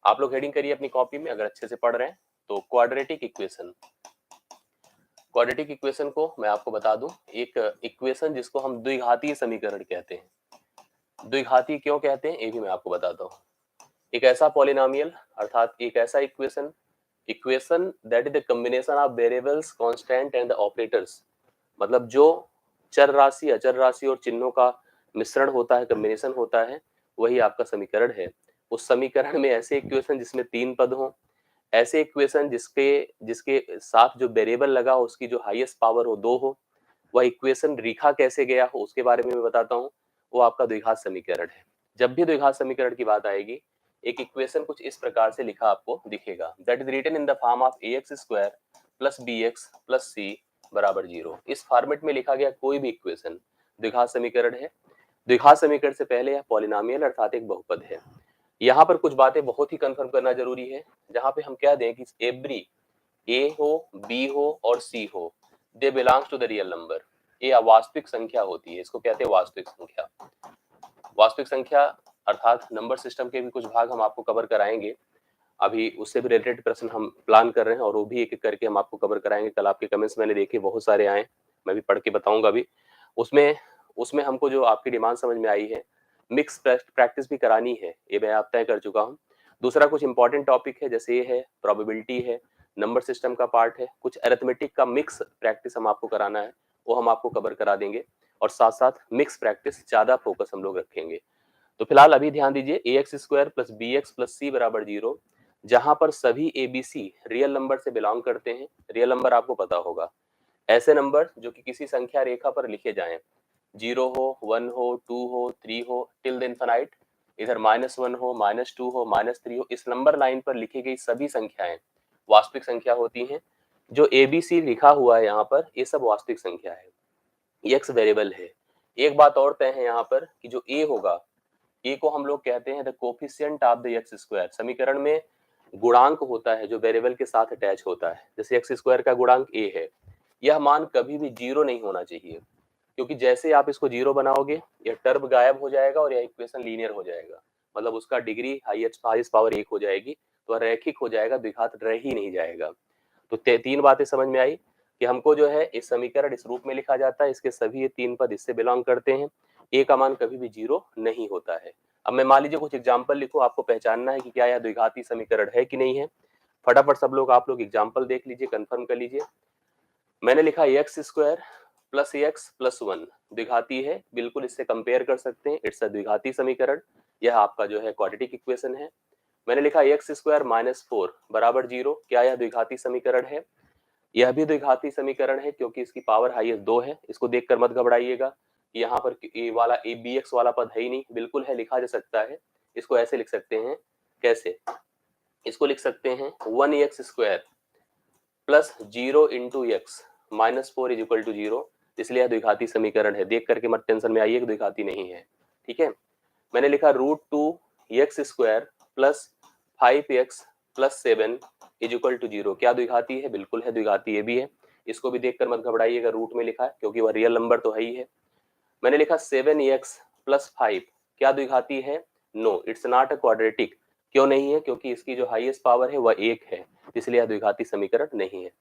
आप लोग हेडिंग करिए अपनी कॉपी में अगर अच्छे से पढ़ रहे हैं तो। क्वाड्रेटिक इक्वेशन, क्वाड्रेटिक इक्वेशन को मैं आपको बता दूं, एक इक्वेशन जिसको हम द्विघातीय समीकरण कहते हैं। द्विघाती क्यों कहते हैं ये भी मैं आपको बताता हूँ। एक ऐसा पॉलिनोमियल अर्थात एक ऐसा equation, equation that is the combination of variables constant and the operators, मतलब जो चर राशि अचर राशि और चिन्हों का मिश्रण होता है, कॉम्बिनेशन होता है, वही आपका समीकरण है। उस समीकरण में ऐसे इक्वेशन जिसमें 3 पद हो, ऐसे इक्वेशन जिसके जिसके साथ जो वेरिएबल लगा हो उसकी जो हाईएस्ट पावर हो 2 हो, वह इक्वेशन रेखा कैसे गया हो उसके बारे में मैं बताता हूँ। वो आपका द्विघात समीकरण है। जब भी द्विघात समीकरण की बात आएगी, एक इक्वेशन कुछ इस प्रकार से लिखा आपको दिखेगा, that is written in the form of ax square plus bx plus c बराबर 0। इस फॉर्मेट में लिखा गया कोई भी इक्वेशन द्विघात समीकरण है। द्विघात समीकरण से पहले यह पॉलिनोमियल अर्थात एक बहुपद है। यहाँ पर कुछ बातें बहुत ही कंफर्म करना जरूरी है, जहां पे हम कह दें कि एवरी ए हो, बी हो और सी हो, they belongs to the real number. ये अवास्तविक संख्या होती है, इसको कहते हैं वास्तविक संख्या। वास्तविक संख्या अर्थात नंबर सिस्टम के भी कुछ भाग हम आपको कवर कराएंगे। अभी उससे भी रिलेटेड प्रश्न हम प्लान कर रहे हैं और वो भी एक एक करके हम आपको कवर कराएंगे। कल आपके कमेंट्स मैंने देखे बहुत सारे आए, मैं भी पढ़ के बताऊंगा अभी। उसमें उसमें हमको जो आपकी डिमांड समझ में आई है, मिक्स प्रैक्टिस भी करानी है, ये मैं आप तय कर चुका हूँ। दूसरा कुछ इंपॉर्टेंट टॉपिक है, जैसे ये है प्रोबेबिलिटी है, नंबर सिस्टम का पार्ट है, कुछ अरिथमेटिक का मिक्स प्रैक्टिस हम आपको कराना है, वो हम आपको कवर करा देंगे। और साथ साथ मिक्स प्रैक्टिस ज्यादा फोकस हम लोग रखेंगे। तो फिलहाल अभी ध्यान दीजिए, a x square plus B x plus c बराबर 0, जहां पर सभी a b c real number से बिलोंग करते हैं। रियल नंबर आपको पता होगा, ऐसे नंबर जो कि किसी संख्या रेखा पर लिखे जाएं, 0 हो, 1 हो, 2 हो, 3 हो, टिल द इनफाइनाइट, इधर -1 हो, -2 हो, -3 हो, इस नंबर लाइन पर लिखी गई सभी संख्याएं वास्तविक संख्या होती हैं। जो ए बी सी लिखा हुआ है यहाँ पर, ये सब वास्तविक संख्या है, एक्स वेरिएबल है। एक बात और तय है यहाँ पर कि जो ए होगा, ए को हम लोग कहते हैं the coefficient of the x square. समीकरण में गुणांक होता है जो वेरिएबल के साथ अटैच होता है, जैसे एक्स स्क्वायर का गुणांक ए है। यह मान कभी भी 0 नहीं होना चाहिए, क्योंकि जैसे आप इसको 0 बनाओगे, यह टर्म गायब हो जाएगा और यह इक्वेशन लीनियर हो जाएगा, मतलब उसका डिग्री हाईएस्ट पावर 1 हो जाएगी, तो रैखिक हो जाएगा, द्विघात रह ही नहीं जाएगा। तो 3 बातें समझ में आई कि हमको जो है इस समीकरण इस रूप में लिखा जाता है, इसके सभी ये 3 पद इससे बिलोंग करते हैं। ए का मान कभी भी 0 नहीं होता है। अब मैं मान लीजिए कुछ एग्जाम्पल लिखूं, आपको पहचानना है कि क्या यह द्विघाती समीकरण है कि नहीं है। फटाफट सब लोग आप लोग एग्जाम्पल देख लीजिए, कंफर्म कर लीजिए। मैंने लिखा x square plus x plus 1 द्विघाती है, बिल्कुल इससे कंपेयर कर सकते हैं, इट्स अ द्विघाती समीकरण। यह आपका जो है क्वाड्रेटिक इक्वेशन है। मैंने लिखा एक्स स्क्वायर -4 बराबर 0, क्या यह द्विघाती समीकरण है? यह भी द्विघाती समीकरण है, क्योंकि इसकी पावर हाईएस्ट 2 है। इसको देखकर मत घबराइएगा, यहाँ पर ए वाला ए बी एक्स वाला पद है ही नहीं, बिल्कुल है, लिखा जा सकता है। इसको ऐसे लिख सकते हैं, कैसे? इसको लिख सकते हैं 1x square plus 0 into X -4 is equal to 0। इसलिए यह द्विघाती समीकरण है, देख करके मत टेंशन में आइए कि द्विघाती नहीं है, ठीक है। मैंने लिखा √2x square plus 5x plus 7 is equal to 0, क्या द्विघाती है? बिल्कुल है, द्विघाती ये भी है। इसको भी देखकर मत घबराइएगा, रूट में लिखा है क्योंकि वह रियल नंबर तो है ही है। मैंने लिखा 7x प्लस 5, क्या द्विघाती है? No, it's not a quadratic. क्यों नहीं है? क्योंकि इसकी जो हाईएस्ट पावर है वह 1 है, इसलिए यह द्विघाती समीकरण नहीं है।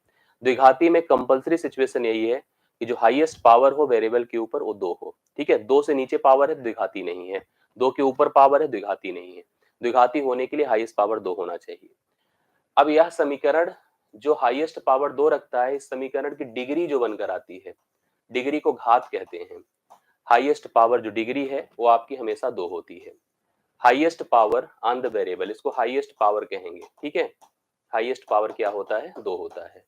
द्विघाती में कंपलसरी सिचुएशन यही है कि जो हाईएस्ट पावर हो वेरिएबल के ऊपर वो 2 हो, ठीक है। 2 से नीचे पावर है, द्विघाती नहीं है। 2 के ऊपर पावर है, द्विघाती नहीं है। द्विघाती होने के लिए हाईएस्ट पावर 2 होना चाहिए। अब यह समीकरण जो हाईएस्ट पावर 2 रखता है, इस समीकरण की डिग्री जो बनकर आती है, डिग्री को घात कहते हैं। हाईएस्ट पावर जो डिग्री है वो आपकी हमेशा 2 होती है। Highest power on the variable, इसको हाईएस्ट पावर कहेंगे, ठीक है। हाईएस्ट पावर क्या होता है? 2 होता है।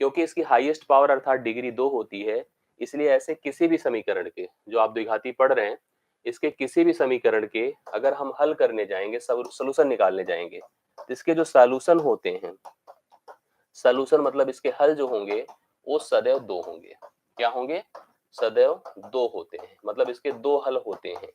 क्योंकि इसकी हाईएस्ट पावर अर्थात डिग्री 2 होती है, इसलिए ऐसे किसी भी समीकरण के जो आप द्विघाती पढ़ रहे हैं, इसके किसी भी समीकरण के अगर हम हल करने जाएंगे, सोल्यूशन निकालने जाएंगे, तो इसके जो सॉल्यूशन होते हैं, सॉल्यूशन मतलब इसके हल जो होंगे वो सदैव 2 होंगे। क्या होंगे? सदैव 2 होते हैं, मतलब इसके 2 हल होते हैं,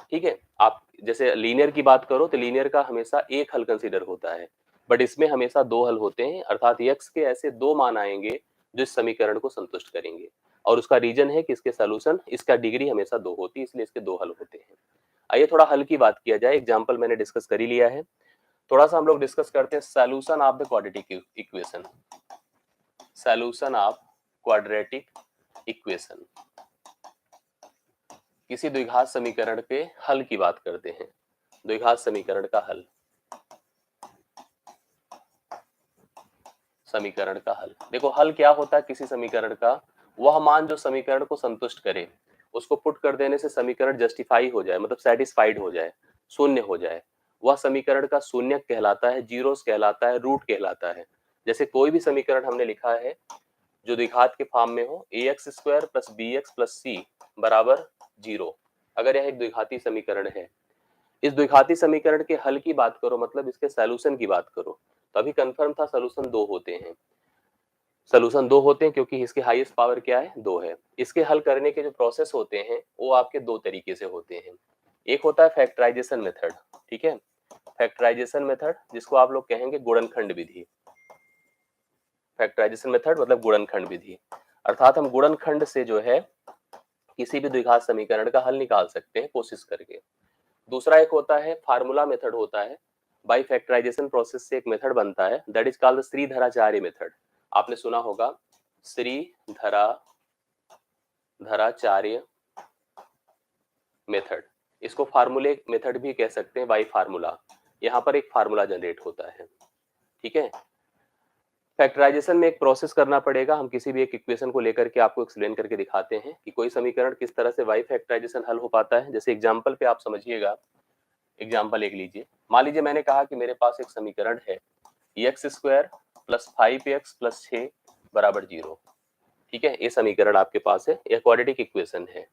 ठीक है। आप जैसे लीनियर की बात करो तो लीनियर का हमेशा एक हल कंसीडर होता है, बट इसमें हमेशा 2 हल होते हैं, अर्थात x के ऐसे 2 मान आएंगे जो इस समीकरण को संतुष्ट करेंगे। और उसका रीजन है कि इसके सॉल्यूशन, इसका डिग्री हमेशा 2 होती है, इसलिए इसके 2 हल होते हैं। आइए थोड़ा हल की बात किया जाए। एग्जाम्पल मैंने डिस्कस कर ही लिया है। थोड़ा सा हम लोग डिस्कस करते हैं solution of the quadratic equation. Solution of quadratic equation, किसी द्विघात समीकरण के हल की बात करते हैं। द्विघात समीकरण का हल, समीकरण का हल। देखो हल क्या होता है किसी समीकरण का, वह मान जो समीकरण को संतुष्ट करे, उसको पुट कर देने से समीकरण जस्टिफाई हो जाए, मतलब सेटिस्फाइड हो जाए, शून्य हो जाए, वह समीकरण का शून्य कहलाता है, जीरोस कहलाता है, रूट कहलाता है। जैसे कोई भी समीकरण हमने लिखा है जो द्विघात के फॉर्म में हो, ax square plus B x plus c बराबर 0, अगर यह एक द्विघाती समीकरण है, इस द्विघाती समीकरण के हल की बात करो, मतलब इसके सॉल्यूशन की बात करो, तो अभी कंफर्म था सॉल्यूशन 2 होते हैं। सॉल्यूशन 2 होते हैं क्योंकि इसके हाईएस्ट पावर क्या है, 2 है। इसके हल करने के जो प्रोसेस होते हैं वो आपके दो तरीके से होते हैं। एक होता है फैक्टराइजेशन मेथड, ठीक है, फैक्टराइजेशन मेथड जिसको आप लोग कहेंगे गुणनखंड विधि। फैक्टराइजेशन मेथड मतलब गुणनखंड विधि, अर्थात हम गुणनखंड से जो है किसी भी द्विघात समीकरण का हल निकाल सकते हैं कोशिश करके। दूसरा एक होता है फार्मूला मेथड होता है, बाई फैक्टराइजेशन प्रोसेस से एक मेथड बनता है, that is called Shridharacharya method. आपने सुना होगा श्रीधराचार्य मेथड, इसको फार्मूले मेथड भी कह सकते हैं, बाई फार्मूला। यहाँ पर एक फार्मूला जनरेट होता है, ठीक है। फैक्टराइजेशन में एक प्रोसेस करना पड़ेगा, हम किसी भी एक इक्वेशन को लेकर के आपको एक्सप्लेन करके दिखाते हैं कि कोई समीकरण किस तरह से बाई फैक्टराइजेशन हल हो पाता है। जैसे एग्जांपल पे आप समझिएगा, एग्जाम्पल एक लीजिए। मान लीजिए मैंने कहा कि मेरे पास एक समीकरण है X square plus 5x plus 6 बराबर 0, ठीक है, ये समीकरण आपके पास है, ये क्वाड्रेटिक इक्वेशन है।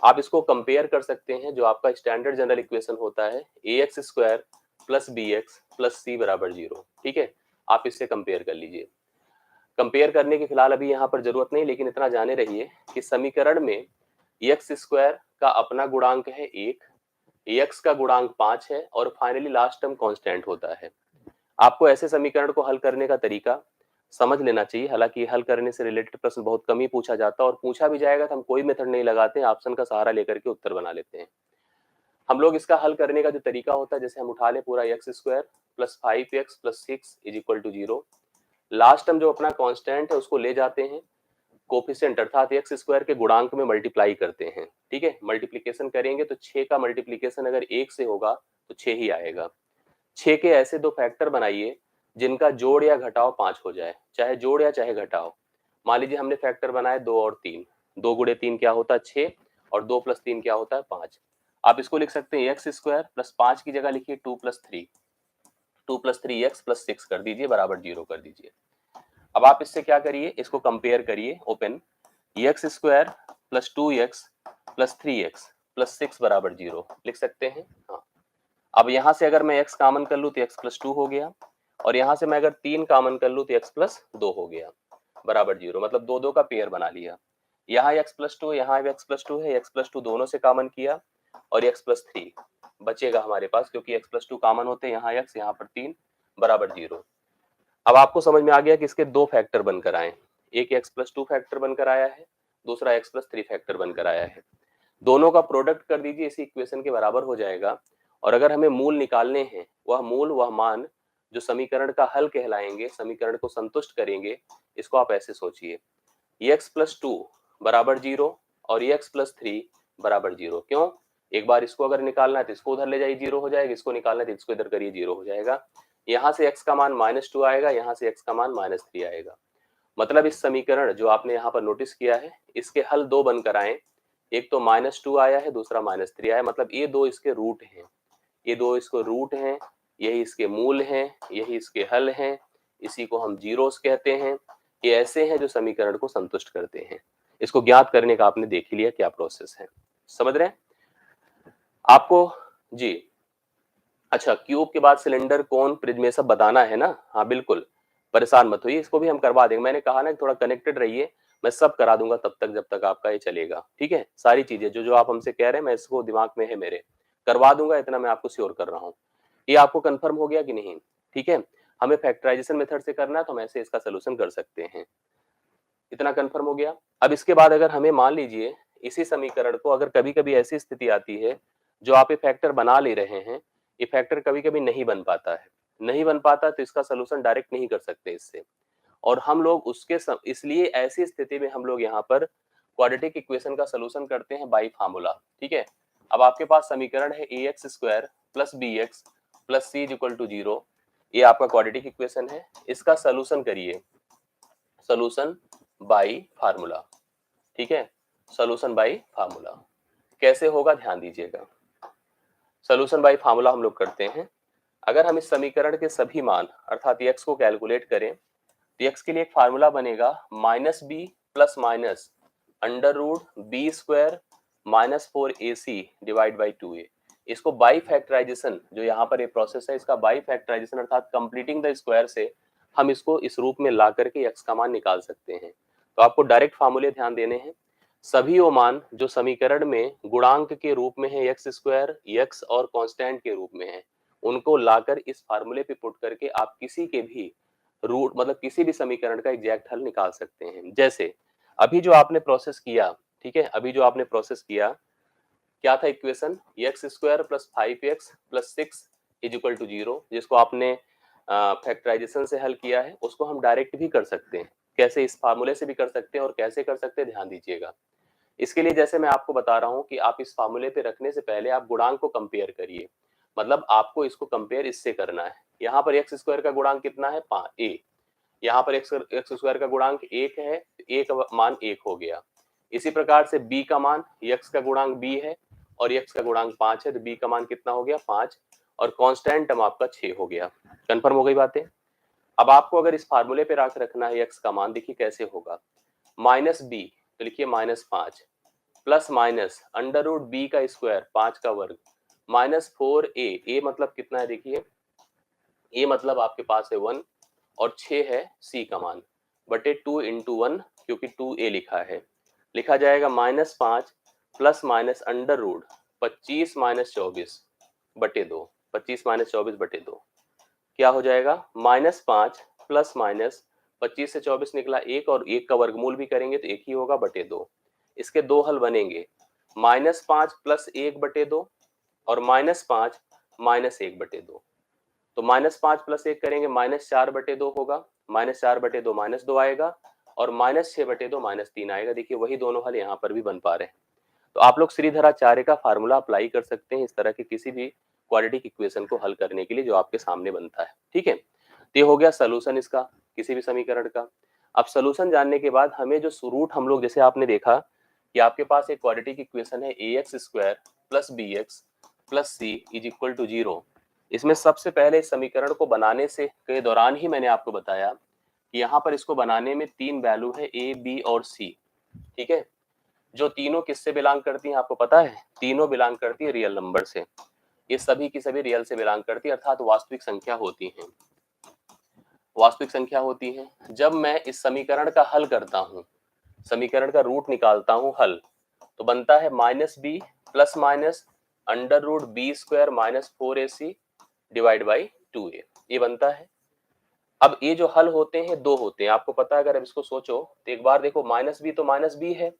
आप इसको कंपेयर कर सकते हैं, जो आपका स्टैंडर्ड जनरल इक्वेशन होता है ax square plus bx plus c बराबर 0, ठीक है, आप इससे कंपेयर कर लीजिए। कंपेयर करने की फिलहाल अभी यहाँ पर जरूरत नहीं, लेकिन इतना जाने रहिए कि समीकरण में एक्स स्क्वायर का अपना गुणांक है 1, एक्स का गुणांक 5 है और फाइनली लास्ट टर्म कांस्टेंट होता है। आपको ऐसे समीकरण को हल करने का तरीका समझ लेना चाहिए। हालांकि हल करने से रिलेटेड प्रश्न बहुत कम ही पूछा जाता है, और पूछा भी जाएगा तो हम कोई मेथड नहीं लगाते, ऑप्शन का सहारा लेकर के उत्तर बना लेते हैं। हम लोग इसका हल करने का जो तरीका होता है, जैसे हम उठा ले पूरा X square plus 5x plus 6 is equal to 0, last term जो अपना कांस्टेंट है उसको ले जाते हैं कोफिशिएंट अर्थात एक्स स्क्वायर के गुणांक में मल्टीप्लाई करते हैं, ठीक है। मल्टीप्लिकेशन करेंगे तो 6 का मल्टीप्लिकेशन अगर 1 से होगा तो 6 ही आएगा। 6 के ऐसे दो फैक्टर बनाइए जिनका जोड़ या घटाव 5 हो जाए, चाहे जोड़ या चाहे घटाव। मान लीजिए हमने फैक्टर बनाए 2 और 3, 2 गुणे 3 क्या होता है 6, और 2 प्लस 3 क्या होता है 5। आप इसको लिख सकते हैं एक्स स्क्वायर प्लस 5 की जगह लिखिए 2 प्लस 3, 2 प्लस 3x प्लस 6 कर दीजिए बराबर 0 कर दीजिए। अब आप इससे क्या करिए, इसको कंपेयर करिए, open x square plus 2x plus 3x plus 6 बराबर 0 लिख सकते हैं। हाँ, अब यहां से अगर मैं x कॉमन कर लूं तो x प्लस 2 हो गया, और यहां से मैं अगर 3 कॉमन कर लूं तो x प्लस 2 हो गया बराबर 0, मतलब दो दो का पेयर बना लिया। यहाँ x प्लस 2, यहाँ x प्लस 2 है, x प्लस 2 दोनों से कॉमन किया और x प्लस 3 बचेगा हमारे पास, क्योंकि x प्लस 2 कॉमन होते हैं, यहाँ x यहाँ पर 3 बराबर 0। अब आपको समझ में आ गया कि इसके दो फैक्टर बनकर आए, एक x प्लस 2 फैक्टर बनकर आया है, दूसरा x प्लस 3 फैक्टर बनकर आया है। दोनों का प्रोडक्ट कर दीजिए, इसी इक्वेशन के बराबर हो जाएगा। और अगर हमें मूल निकालने हैं, वह मूल वह मान जो समीकरण का हल कहलाएंगे, समीकरण को संतुष्ट करेंगे, इसको आप ऐसे सोचिए, एक्स प्लस 2 बराबर 0 और एक्स प्लस 3 बराबर 0। क्यों, एक बार इसको अगर निकालना है तो इसको उधर ले जाइए 0 हो जाएगा, इसको निकालना है तो इसको इधर करिए 0 हो जाएगा। यहाँ से x का मान -2 आएगा, यहाँ से x का मान -3 आएगा। मतलब इस समीकरण जो आपने यहाँ पर नोटिस किया है, इसके हल दो बनकर आए, एक तो -2 आया है, दूसरा -3 आया, मतलब ये दो इसके रूट हैं, ये दो इसको रूट हैं, यही इसके मूल हैं, यही इसके हल हैं, इसी को हम जीरोस कहते हैं। ये ऐसे हैं जो समीकरण को संतुष्ट करते हैं। इसको ज्ञात करने का आपने देख ही लिया क्या प्रोसेस है, समझ रहे हैं आपको जी। अच्छा, क्यूब के बाद सिलेंडर कोन प्रिज्म सब बताना है ना, हाँ बिल्कुल, परेशान मत होइए, इसको भी हम करवा देंगे। मैंने कहा ना थोड़ा कनेक्टेड रहिए, मैं सब करा दूंगा तब तक जब तक आपका ये चलेगा, ठीक है। सारी चीजें जो जो आप हमसे कह रहे हैं मैं इसको दिमाग में है मेरे, करवा दूंगा, इतना मैं आपको श्योर कर रहा हूँ। ये आपको कंफर्म हो गया कि नहीं, ठीक है। हमें फैक्टराइजेशन मेथड से करना है तो हम ऐसे इसका सोल्यूशन कर सकते हैं, इतना कंफर्म हो गया। अब इसके बाद अगर हमें मान लीजिए इसी समीकरण को, अगर कभी कभी ऐसी स्थिति आती है जो आप ये फैक्टर बना ले रहे हैं, ये फैक्टर कभी कभी नहीं बन पाता है, नहीं बन पाता तो इसका सोल्यूशन डायरेक्ट नहीं कर सकते इससे, और हम लोग इसलिए ऐसी स्थिति में हम लोग यहाँ पर क्वाड्रेटिक इक्वेशन का सोल्यूशन करते हैं बाई फार्मूला। ठीक है, अब आपके पास समीकरण है ax square plus B x plus C is equal to 0, ये आपका क्वाड्रेटिक इक्वेशन है। इसका सोल्यूशन करिए, सोल्यूशन बाई फार्मूला। ठीक है, सोल्यूशन बाई फार्मूला कैसे होगा ध्यान दीजिएगा। सोल्यूशन बाई फार्मूला हम लोग करते हैं, अगर हम इस समीकरण के सभी मान अर्थात x को कैलकुलेट करें तो x के लिए एक फार्मूला बनेगा minus B plus minus under root B square minus 4ac divide by 2a। इसको बाई फैक्टराइजेशन, जो यहाँ पर ये प्रोसेस है इसका बाई फैक्टराइजेशन अर्थात कंप्लीटिंग द स्क्वायर से हम इसको इस रूप में ला करके x का मान निकाल सकते हैं। तो आपको डायरेक्ट फार्मूले ध्यान देने हैं, सभी वो मान जो समीकरण में गुणांक के रूप में है एक्स स्क्वायर, x और कांस्टेंट के रूप में है, उनको लाकर इस फार्मूले पे पुट करके आप किसी के भी रूट मतलब किसी भी समीकरण का एग्जैक्ट हल निकाल सकते हैं। जैसे अभी जो आपने प्रोसेस किया, ठीक है, अभी जो आपने प्रोसेस किया क्या था equation, X square plus 5x plus 6 is equal to 0, जिसको आपने फैक्टराइजेशन से हल किया है, उसको हम डायरेक्ट भी कर सकते हैं। कैसे, इस फार्मूले से भी कर सकते हैं, और कैसे कर सकते हैं ध्यान दीजिएगा। इसके लिए जैसे मैं आपको बता रहा हूं कि आप इस फार्मूले पे रखने से पहले आप गुणांक को कंपेयर करिए, मतलब आपको इसको कंपेयर इससे करना है। यहाँ पर एक्स स्क्वायर का गुणांक कितना है, 5a, यहाँ पर एक्स स्क्वायर का गुणांक 1 है, a का मान 1 हो गया। इसी प्रकार से b का मान, x का गुणांक b है और x का गुणांक 5 है, तो b का मान कितना हो गया, 5, और कांस्टेंट टर्म आपका 6 हो गया। कंफर्म हो गई बातें। अब आपको अगर इस फार्मूले पे रखना है x का मान, देखिए कैसे होगा, माइनस b, तो लिखिए -5 plus minus under root B का स्क्वायर 5 का वर्ग माइनस 4a, a मतलब कितना है देखिए, a मतलब आपके पास है 1 और 6 है c का मान बटे 2 इंटू 1, क्योंकि 2a लिखा है, लिखा जाएगा -5 plus minus under root 25 minus 24 बटे 2, 25 माइनस 24 बटे 2 क्या हो जाएगा, -5 प्लस माइनस 25 से 24 निकला 1, और 1 का वर्गमूल भी करेंगे तो 1 ही होगा बटे 2। इसके दो हल बनेंगे, -5 प्लस 1 बटे 2 और -5 माइनस 1 बटे 2। तो -5 प्लस 1 करेंगे -4 बटे 2 होगा, -4 बटे 2 -2 आएगा, और -6 बटे 2 -3 आएगा। देखिए वही दोनों हल यहाँ पर भी बन पा रहे हैं। तो आप लोग श्रीधराचार्य का फार्मूला अप्लाई कर सकते हैं इस तरह की किसी भी क्वाड्रेटिक इक्वेशन को हल करने के लिए जो आपके सामने बनता है। ठीक है, तो ये हो गया सोल्यूशन इसका किसी भी समीकरण का। अब सोल्यूशन जानने के बाद हमें जो रूट, हम लोग जैसे आपने देखा कि आपके पास एक क्वाड्रेटिक इक्वेशन है ax square plus B x plus C is equal to 0। इसमें सबसे पहले इस समीकरण को बनाने से के दौरान ही मैंने आपको बताया कि यहाँ पर इसको बनाने में 3 वैल्यू है a, b और c। ठीक है, जो तीनों किससे बिलोंग करती हैं आपको पता है, तीनों बिलोंग करती है रियल नंबर से। ये सभी की सभी रियल से बिलोंग करती है, अर्थात वास्तविक संख्या होती हैं, वास्तविक संख्या होती हैं। जब मैं इस समीकरण का हल करता हूँ, समीकरण का रूट निकालता हूँ हल, तो बनता है -b plus minus under root B square minus 4ac divide by 2a, ये बनता है। अब ये जो हल होते हैं दो होते हैं, आपको पता है। अगर अब इसको सोचो तो एक बार देखो, -b तो -b है,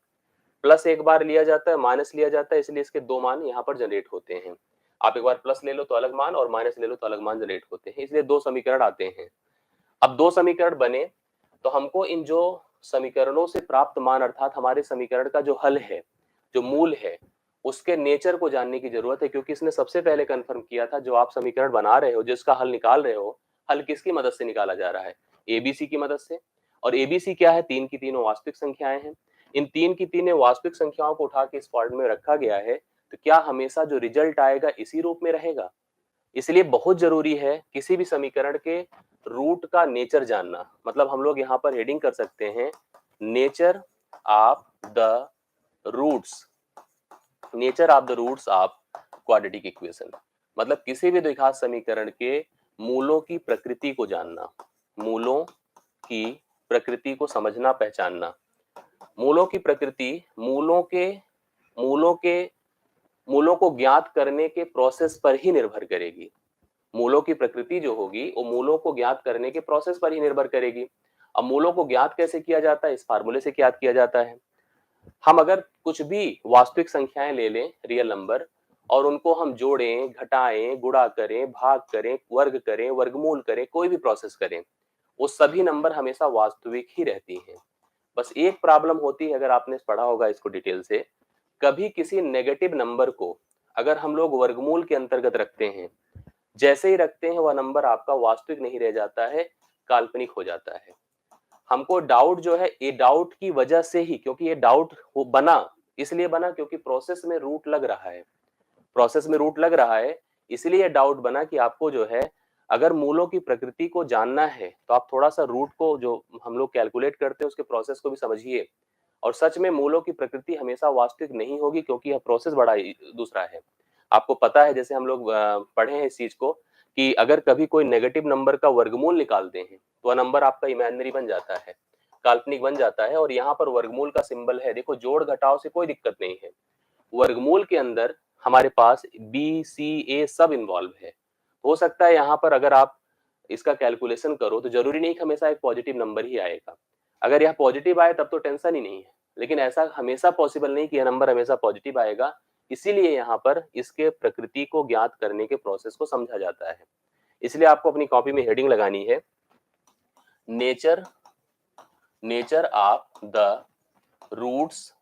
प्लस एक बार लिया जाता है, माइनस लिया जाता है, इसलिए इसके दो मान यहाँ पर जनरेट होते हैं। आप एक बार प्लस ले लो तो अलग मान, और माइनस ले लो तो अलग मान जनरेट होते हैं, इसलिए दो समीकरण आते हैं। अब दो समीकरण बने तो हमको इन जो समीकरणों से प्राप्त मान अर्थात हमारे समीकरण का जो हल है, जो मूल है, उसके नेचर को जानने की जरूरत है, क्योंकि इसने सबसे पहले कंफर्म किया था जो आप समीकरण बना रहे हो, जिसका हल निकाल रहे हो, हल किसकी मदद से निकाला जा रहा है, एबीसी की मदद से। और एबीसी क्या है, तीन की तीनों वास्तविक संख्याएं हैं। इन तीन की तीनों वास्तविक संख्याओं को उठा के इस फॉर्म में रखा गया है, तो क्या हमेशा जो रिजल्ट आएगा इसी रूप में रहेगा। इसलिए बहुत जरूरी है किसी भी समीकरण के रूट का नेचर जानना। मतलब हम लोग यहाँ पर हेडिंग कर सकते हैं, nature of the roots, nature of the roots of quadratic equation. मतलब किसी भी द्विघात समीकरण के मूलों की प्रकृति को जानना, मूलों की प्रकृति को समझना पहचानना। मूलों की प्रकृति मूलों को ज्ञात करने के प्रोसेस पर ही निर्भर करेगी। मूलों की प्रकृति जो होगी वो मूलों को ज्ञात करने के प्रोसेस पर ही निर्भर करेगी। अब मूलों को ज्ञात कैसे किया जाता है, इस फार्मूले से ज्ञात किया जाता है। हम अगर कुछ भी वास्तविक संख्याएं ले लें, रियल नंबर, और उनको हम जोड़ें, घटाएं, गुणा करें, भाग करें, वर्ग करें, वर्गमूल करें, कोई भी प्रोसेस करें, वो सभी नंबर हमेशा वास्तविक ही रहती हैं। बस एक प्रॉब्लम होती है, अगर आपने पढ़ा होगा इसको डिटेल से, कभी किसी नेगेटिव नंबर को अगर हम लोग वर्गमूल के अंतर्गत रखते हैं, जैसे ही रखते हैं वह नंबर आपका वास्तविक नहीं रह जाता है, काल्पनिक हो जाता है। हमको डाउट जो है, ये डाउट की वजह से ही, क्योंकि ये डाउट बना, इसलिए बना क्योंकि प्रोसेस में रूट लग रहा है, प्रोसेस में रूट लग रहा है, इसलिए डाउट बना कि आपको जो है, अगर मूलों की प्रकृति को जानना है तो आप थोड़ा सा रूट को जो हम लोग कैलकुलेट करते हैं उसके प्रोसेस को भी समझिए। और सच में मूलों की प्रकृति हमेशा वास्तविक नहीं होगी, क्योंकि यह प्रोसेस बड़ा ही दूसरा है। आपको पता है, जैसे हम लोग पढ़े हैं इस चीज को, कि अगर कभी कोई नेगेटिव नंबर का वर्गमूल निकालते हैं तो वह नंबर आपका इमेजिनरी बन जाता है, काल्पनिक बन जाता है। और यहाँ पर वर्गमूल का सिंबल है, देखो जोड़ घटाव से कोई दिक्कत नहीं है, वर्गमूल के अंदर हमारे पास बी सी ए सब इन्वॉल्व है। हो सकता है यहाँ पर अगर आप इसका कैलकुलेशन करो तो जरूरी नहीं कि हमेशा एक पॉजिटिव नंबर ही आएगा, अगर यह पॉजिटिव आए तब तो टेंशन ही नहीं है, लेकिन ऐसा हमेशा पॉसिबल नहीं कि यह नंबर हमेशा पॉजिटिव आएगा। इसीलिए यहाँ पर इसके प्रकृति को ज्ञात करने के प्रोसेस को समझा जाता है। इसलिए आपको अपनी कॉपी में हेडिंग लगानी है, nature nature of the roots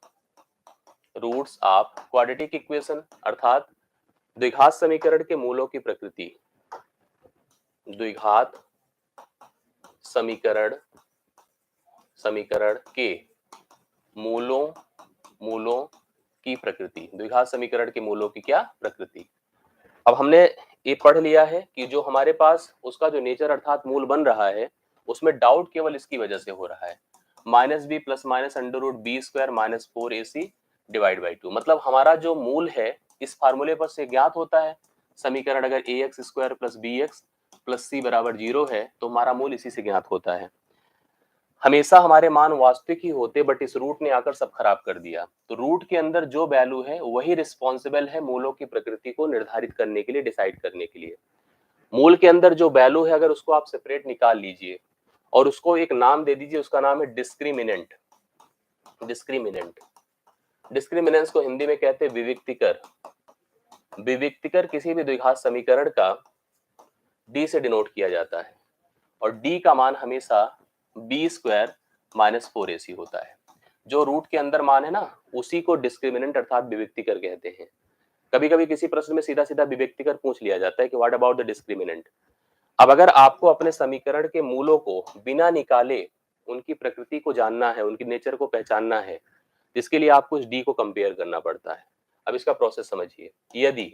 roots of quadratic equation, अर्थात द्विघात समीकरण के मूलों की प्रकृति, द्विघात समीकरण समीकरण के मूलों मूलों की प्रकृति, द्विघात समीकरण के मूलों की क्या प्रकृति। अब हमने ये पढ़ लिया है कि जो हमारे पास उसका जो नेचर अर्थात मूल बन रहा है, उसमें डाउट केवल इसकी वजह से हो रहा है, minus B plus minus under root B square minus 4ac divide by 2। मतलब हमारा जो मूल है इस फार्मूले पर से ज्ञात होता है, समीकरण अगर a x square plus B x plus c बराबर 0 है तो हमारा मूल इसी से ज्ञात होता है। हमेशा हमारे मान वास्तविक ही होते, बट इस रूट ने आकर सब खराब कर दिया। तो रूट के अंदर जो वैल्यू है वही रिस्पॉन्सिबल है मूलों की प्रकृति को निर्धारित करने के लिए, डिसाइड करने के लिए। मूल के अंदर जो वैल्यू है अगर उसको आप सेपरेट निकाल लीजिए और उसको एक नाम दे दीजिए, उसका नाम है डिस्क्रिमिनेंट। डिस्क्रिमिनेंट डिस्क्रिमिनेंस को हिंदी में कहते हैं विविक्तिकर। विविक्तिकर किसी भी द्विघात समीकरण का डी से डिनोट किया जाता है, और डी का मान हमेशा बी स्क्वायर माइनस 4ac होता है। जो रूट के अंदर मान है ना, उसी को डिस्क्रिमिनेंट अर्थात विविक्तिकर कहते हैं। कभी कभी किसी प्रश्न में सीधा सीधा विविक्तिकर पूछ लिया जाता है कि व्हाट अबाउट द डिस्क्रिमिनेंट। अब अगर आपको अपने समीकरण के मूलों को बिना निकाले उनकी प्रकृति को जानना है, उनकी नेचर को पहचानना है, जिसके लिए आपको इस डी को कंपेयर करना पड़ता है। अब इसका प्रोसेस समझिए। यदि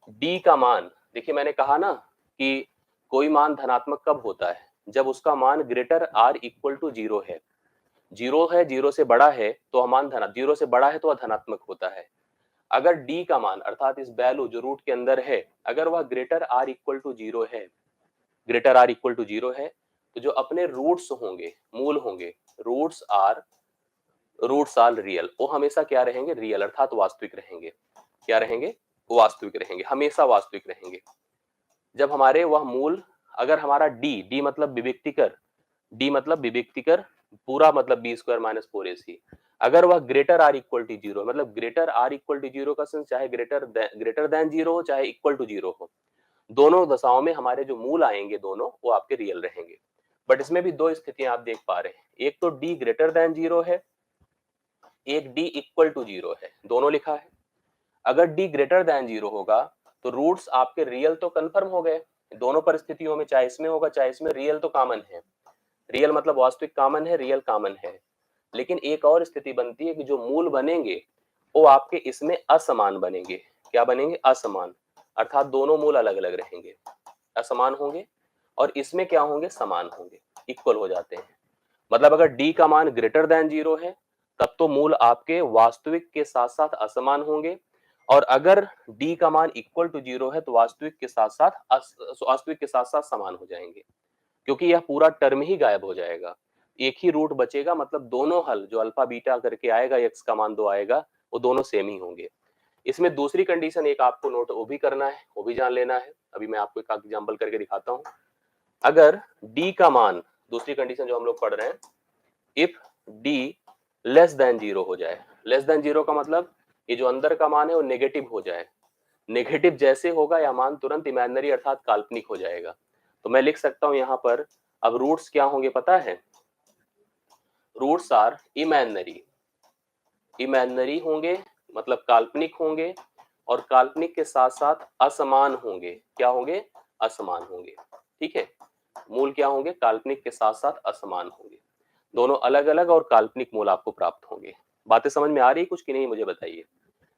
डी का मान, देखिए मैंने कहा ना कि कोई मान धनात्मक कब होता है, जब उसका मान ग्रेटर आर इक्वल टू 0 है। 0 है, 0 से बड़ा है तो मान धना 0 से बड़ा है तो वह धनात्मक होता है। अगर डी का मान अर्थात इस वैल्यू जो रूट के अंदर है, अगर वह ग्रेटर आर इक्वल टू 0 है, ग्रेटर आर इक्वल टू 0 है, तो जो अपने रूट्स होंगे, मूल होंगे, रूट्स आर रियल, वो हमेशा क्या रहेंगे, रियल अर्थात वास्तविक रहेंगे। क्या रहेंगे, वास्तविक रहेंगे, हमेशा वास्तविक रहेंगे। जब हमारे वह मूल, अगर हमारा डी मतलब विविक्तिकर, डी मतलब विविक्तिकर, पूरा मतलब बी स्क्वायर माइनस 4ac, अगर वह ग्रेटर आर इक्वल टू 0, मतलब ग्रेटर आर इक्वल टू 0 का सेंस चाहे ग्रेटर देन 0 हो चाहे इक्वल टू 0 हो, दोनों दशाओं में हमारे जो मूल आएंगे दोनों वो आपके रियल रहेंगे। बट इसमें भी दो स्थितियां आप देख पा रहे हैं, एक तो डी ग्रेटर देन 0 है, एक डी इक्वल टू 0 है, दोनों लिखा है। अगर डी ग्रेटर देन 0 होगा तो रूट्स आपके रियल तो कंफर्म हो गए, दोनों परिस्थितियों में, चाहे इसमें होगा चाहे इसमें, रियल तो कॉमन है। रियल मतलब वास्तविक कॉमन है, रियल कॉमन है। लेकिन एक और स्थिति बनती है कि जो मूल बनेंगे वो आपके इसमें असमान बनेंगे। क्या बनेंगे, असमान, अर्थात दोनों मूल अलग अलग रहेंगे, असमान होंगे, और इसमें क्या होंगे, समान होंगे, इक्वल हो जाते हैं। मतलब अगर डी का मान ग्रेटर देन 0 है तब तो मूल आपके वास्तविक के साथ साथ असमान होंगे, और अगर डी का मान इक्वल टू 0 है तो वास्तविक के साथ साथ समान हो जाएंगे, क्योंकि यह पूरा टर्म ही गायब हो जाएगा, एक ही रूट बचेगा। मतलब दोनों हल जो अल्फा बीटा करके आएगा, एक्स का मान 2 आएगा, वो दोनों सेम ही होंगे। इसमें दूसरी कंडीशन एक आपको नोट वो भी करना है, वो भी जान लेना है। अभी मैं आपको एक एग्जांपल करके दिखाता हूं। अगर डी का मान, दूसरी कंडीशन जो हम लोग पढ़ रहे हैं, इफ डी लेस देन 0 हो जाए, लेस देन 0 का मतलब ये जो अंदर का मान है वो नेगेटिव हो जाए, नेगेटिव जैसे होगा या मान तुरंत इमेजिनरी अर्थात काल्पनिक हो जाएगा। तो मैं लिख सकता हूं यहां पर, अब रूट्स क्या होंगे पता है, रूट्स आर इमेजिनरी, इमेजिनरी होंगे मतलब काल्पनिक होंगे, और काल्पनिक के साथ साथ असमान होंगे। क्या होंगे? असमान होंगे। ठीक है, मूल क्या होंगे? काल्पनिक के साथ साथ असमान होंगे। दोनों अलग अलग और काल्पनिक मूल आपको प्राप्त होंगे। बातें समझ में आ रही कुछ कि नहीं, मुझे बताइए,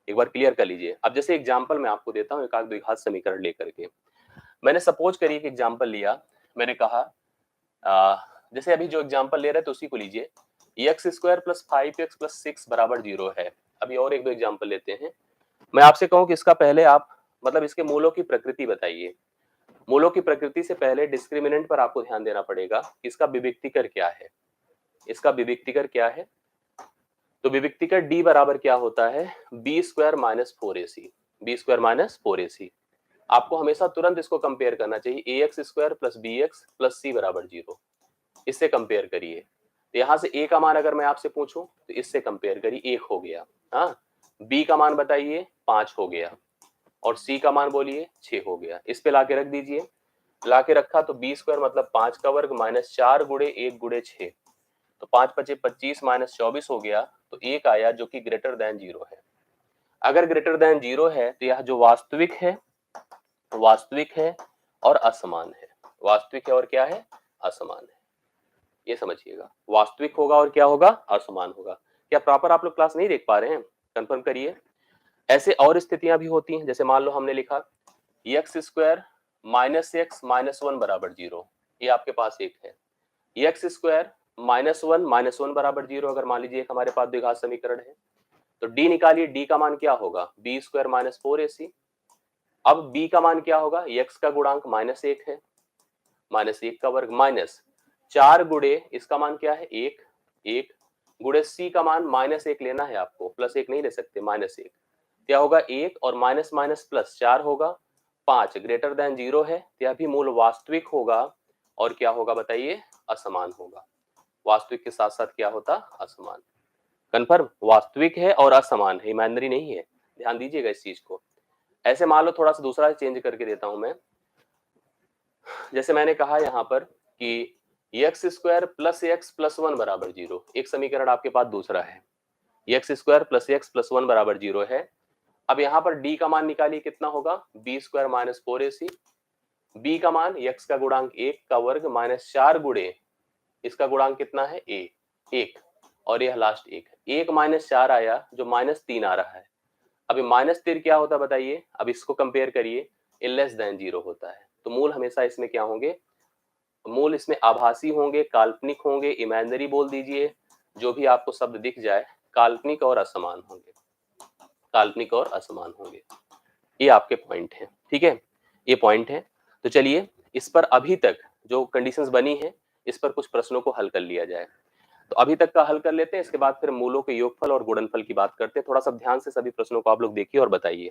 एक बार क्लियर कर लीजिए। अब जैसे एग्जांपल मैं आपको देता हूं एकाक द्विघात समीकरण लेकर के। मैंने सपोज करिए एक एग्जांपल लिया, मैंने कहा जैसे अभी जो एग्जांपल ले रहे थे उसी को लीजिए, x square plus 5x plus 6 बराबर 0 है। अभी और एक दो एग्जांपल लेते हैं। मैं आपसे कहूं कि इसका पहले आप मतलब इसके मूलों की प्रकृति बताइए। मूलों की प्रकृति से पहले डिस्क्रिमिनेंट पर आपको ध्यान देना पड़ेगा कि इसका विविक्तिकर क्या है। इसका विविक्तिकर क्या है? तो विविक्तिकर d बराबर क्या होता है? B square minus 4ac, b square minus 4ac। आपको हमेशा तुरंत इसको कंपेयर करना चाहिए, a x square plus B x plus c बराबर 0। इससे कंपेयर करिए। तो यहां से ए का मान अगर मैं आपसे पूछूं तो इससे कंपेयर करिए, 1 हो गया। हाँ, बी का मान बताइए, 5 हो गया, और सी का मान बोलिए 6 हो गया। इस पे लाके रख दीजिए। लाके रखा तो बी स्क्वायर मतलब 5 का वर्ग माइनस 4 गुणे 1 गुणे 6, तो 5 पचे 25 माइनस 24 हो गया। तो 1 आया जो कि ग्रेटर देन 0 है। अगर ग्रेटर देन 0 है तो यह जो वास्तविक है, वास्तविक है और असमान है। वास्तविक है और क्या है? असमान है। ये समझिएगा, वास्तविक होगा और क्या होगा? असमान होगा। क्या प्रॉपर आप लोग क्लास नहीं देख पा रहे हैं? कंफर्म करिए। ऐसे और स्थितियां भी होती हैं, जैसे मान लो हमने लिखा x square minus x minus 1 बराबर 0, ये आपके पास एक है। एक्स स्क्वायर माइनस वन बराबर 0 अगर मान लीजिए हमारे पास द्विघात समीकरण है, तो डी निकालिए। डी का मान क्या होगा? B square minus 4ac। अब बी का मान क्या होगा? एक्स का गुणांक माइनस 1 है, माइनस 1 का वर्ग माइनस 4 गुणे इसका मान क्या है? 1, 1 गुणे सी का मान माइनस 1 लेना है आपको, प्लस 1 नहीं ले सकते, माइनस 1। क्या होगा? 1 और माइनस माइनस प्लस 4 होगा। 5 ग्रेटर देन 0 है, यह भी मूल वास्तविक होगा और क्या होगा बताइए? असमान होगा। वास्तविक के साथ साथ क्या होता? असमान। कन्फर्म, वास्तविक है और असमान है, इमेजिनरी नहीं है। ध्यान दीजिएगा इस चीज को। ऐसे मान लो थोड़ा सा दूसरा चेंज करके देता हूं मैं। जैसे मैंने कहा यहाँ पर कि x square plus x plus 1 बराबर 0, एक समीकरण आपके पास दूसरा है। X square plus x plus 1 बराबर 0 है। अब यहाँ पर डी का मान निकालिए, कितना होगा? B square minus 4ac। B का मान एक्स का गुणांक 1 का वर्ग माइनस 4 गुणे इसका गुणांक कितना है? ए, 1, और यह लास्ट 1 है। 1 माइनस 4 आया जो माइनस 3 आ रहा है। अभी माइनस 3 क्या होता है बताइए? अब इसको कंपेयर करिए, ए लेस देन 0 होता है। तो मूल हमेशा इसमें क्या होंगे? मूल इसमें आभासी होंगे, काल्पनिक होंगे, इमेजिनरी बोल दीजिए, जो भी आपको शब्द दिख जाए, काल्पनिक और असमान होंगे, काल्पनिक और असमान होंगे। ये आपके पॉइंट हैं, ठीक है, ये पॉइंट है। तो चलिए इस पर अभी तक जो कंडीशंस बनी है, इस पर कुछ प्रश्नों को हल कर लिया जाए। तो अभी तक का हल कर लेते हैं, इसके बाद फिर मूलों के योगफल और गुणनफल की बात करते हैं। थोड़ा सा ध्यान से सभी प्रश्नों को आप लोग देखिए और बताइए।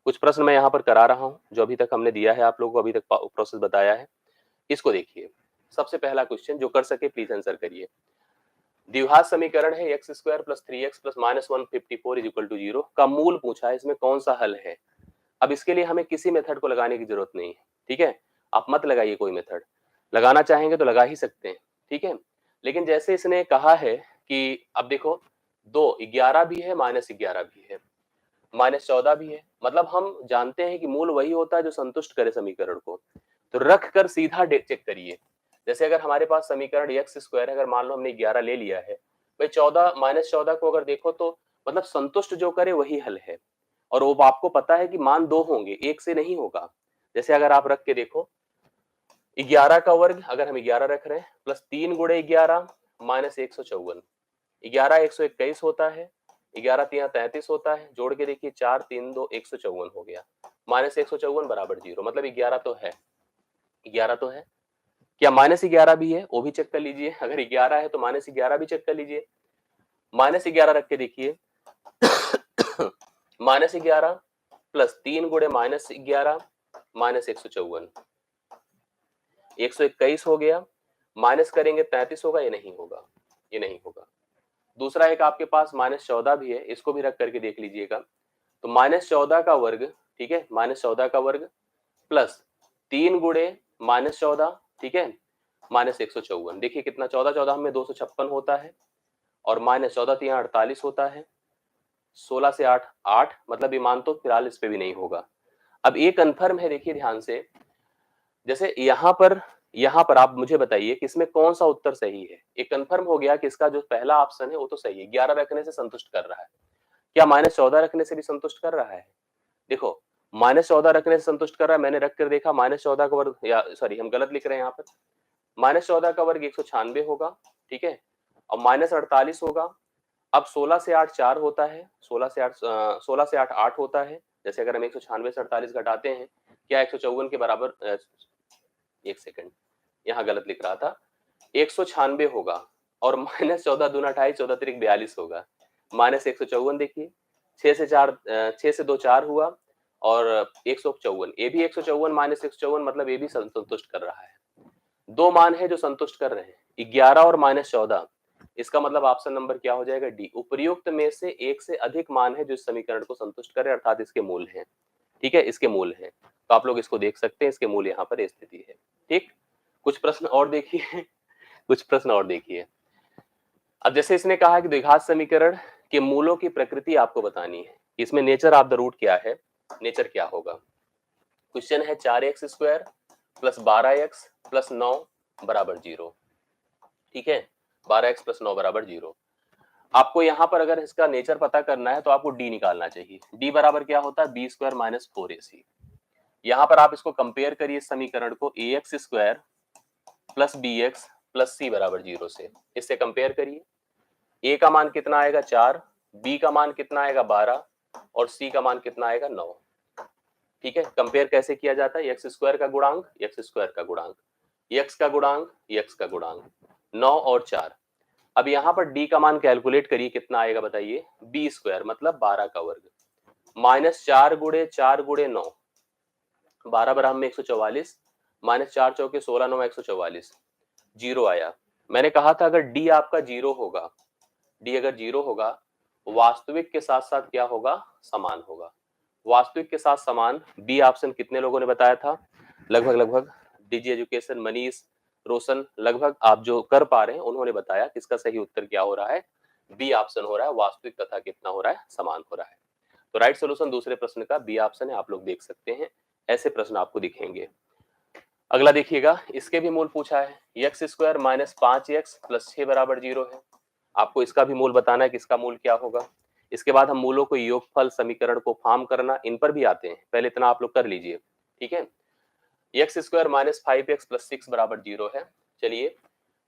कुछ प्रश्न मैं यहाँ पर करा रहा हूँ जो अभी तक हमने दिया है, आप लोगों को अभी तक प्रोसेस बताया है, इसको देखिए। सबसे पहला क्वेश्चन, जो कर सके प्लीज आंसर करिए। द्विघात समीकरण है X square plus 3x plus minus 154 is equal to 0 का मूल पूछा है, इसमें कौन सा हल है? अब इसके लिए हमें किसी मेथड को लगाने की जरूरत नहीं है, ठीक है। आप मत लगाइए कोई मेथड, लगाना चाहेंगे तो लगा ही सकते हैं, ठीक है। लेकिन जैसे इसने कहा है कि अब देखो, 11 भी है, माइनस 11 भी है, माइनस 14 भी है, मतलब हम जानते हैं कि मूल वही होता है जो संतुष्ट करे समीकरण को। तो रख कर सीधा चेक करिए। जैसे अगर हमारे पास समीकरण एक्स स्क्वायर है, अगर मान लो हमने 11 ले लिया है, भाई 14 माइनस 14 को अगर देखो तो मतलब संतुष्ट जो करे वही हल है। और वो आपको पता है कि मान 2 होंगे, 1 से नहीं होगा। जैसे अगर आप रख के देखो, 11 का वर्ग अगर हम 11 रख रहे हैं, प्लस 3 गुणे 11 माइनस 154, 11 121 होता है, 11 3 33 होता है, जोड़ के देखिए 4 3 2 154 हो गया, माइनस 154 बराबर 0, मतलब 11 तो है, 11 तो है। क्या माइनस 11 भी है? वो भी चेक कर लीजिए। अगर 11 है तो माइनस 11 भी चेक कर लीजिए। माइनस 11 रख के देखिए, माइनस 11 प्लस 3 गुणे माइनस 11 माइनस 154, 121 हो गया, माइनस करेंगे 33 होगा, ये नहीं होगा, ये नहीं होगा। दूसरा एक आपके पास माइनस 14 भी है, इसको भी रख करके देख लीजिएगा। तो माइनस 14 का वर्ग ठीक है, -14 का वर्ग प्लस 3 गुणे -14, ठीक है, -154। देखिए कितना 14 में 256 होता है और -14 3 48 होता है, 16 से 8 8, मतलब ये मान तो फिलहाल इस पे भी नहीं होगा। अब ये कन्फर्म है, देखिए ध्यान से, जैसे यहाँ पर आप मुझे बताइए कि इसमें कौन सा उत्तर सही है। ये कन्फर्म हो गया कि इसका जो पहला ऑप्शन है वो तो सही है, 11 रखने से संतुष्ट कर रहा है। क्या -14 रखने से भी संतुष्ट कर रहा है? देखो, -14 रखने से संतुष्ट कर रहा है, मैंने रख कर देखा, -14 का वर्ग, या सॉरी हम गलत लिख रहे हैं यहाँ पर, -14 का वर्ग 196 होगा, ठीक है, और -48 होगा। अब 16 से 8 4 होता है, 16 से 8 8 होता है। जैसे अगर हम 196 से 48 घटाते हैं, क्या 154 के बराबर, एक सेकंड, यहाँ गलत लिख रहा था, 196 होगा और -14 दूना 28, 14 तिरिक 42 होगा, -154। देखिए 6 से 2 4 हुआ और 154, ये भी 154 -154, मतलब ये भी संतुष्ट कर रहा है। दो मान है जो संतुष्ट कर रहे हैं, 11 और -14। इसका मतलब ऑप्शन नंबर क्या हो जाएगा? डी। उपर्युक्त में से एक से अधिक मान है जो इस समीकरण को संतुष्ट करे, अर्थात इसके मूल हैं। ठीक है, इसके मूल हैं, तो आप लोग इसको देख सकते हैं, इसके मूल यहाँ पर स्थिति है। ठीक, कुछ प्रश्न और देखिए कुछ प्रश्न और देखिए। अब जैसे इसने कहा कि द्विघात समीकरण के मूलों की प्रकृति आपको बतानी है, इसमें नेचर ऑफ द रूट क्या है, नेचर क्या होगा। क्वेश्चन है 4x² प्लस 12x प्लस 9 बराबर 0। ठीक है, 12x प्लस 9 बराबर 0। आपको यहाँ पर अगर इसका नेचर पता करना है तो आपको डी निकालना चाहिए। डी बराबर क्या होता है? B square minus 4ac। यहाँ पर आप इसको कंपेयर करिए इस समीकरण को ax square plus B x plus c बराबर 0 से। इससे कंपेयर करिए, a का मान कितना आएगा 4, b का मान कितना आएगा 12 और c का मान कितना आएगा 9। ठीक है, कंपेयर कैसे किया जाता है? एक्स स्क्वायर का गुणांक एक्स स्क्वायर का गुणांक, एक्स का गुणांक एक्स का गुणांक, 9 और 4। अब यहाँ पर d का मान कैलकुलेट करिए, कितना आएगा बताइए? बी स्क्वायर मतलब 12 का वर्ग माइनस 4 गुणे 4 गुणे 9, 12 बराबर में 144, माइनस 4 चौके 16, 9 144, 0 आया। मैंने कहा था अगर d आपका 0 होगा, d अगर 0 होगा, वास्तविक के साथ साथ क्या होगा? समान होगा। वास्तविक के साथ समान, बी ऑप्शन कितने लोगों ने बताया था? लगभग डीजी एजुकेशन, मनीष, रोशन, लगभग आप जो कर पा रहे हैं उन्होंने बताया कि इसका सही उत्तर क्या हो रहा है? बी ऑप्शन हो रहा है, वास्तविक तथा कितना हो रहा है? समान हो रहा है। तो राइट सोल्यूशन दूसरे प्रश्न का बी ऑप्शन है, आप लोग देख सकते हैं, ऐसे प्रश्न आपको दिखेंगे। अगला देखिएगा, इसके भी मूल पूछा है, X square minus 5x plus 6 बराबर 0 है। आपको इसका भी मूल बताना है कि इसका मूल क्या होगा। इसके बाद हम मूलों को योगफल समीकरण को फॉर्म करना, इन पर भी आते हैं, पहले इतना आप लोग कर लीजिए। ठीक है, X square minus 5x plus 6 बराबर 0 है। चलिए,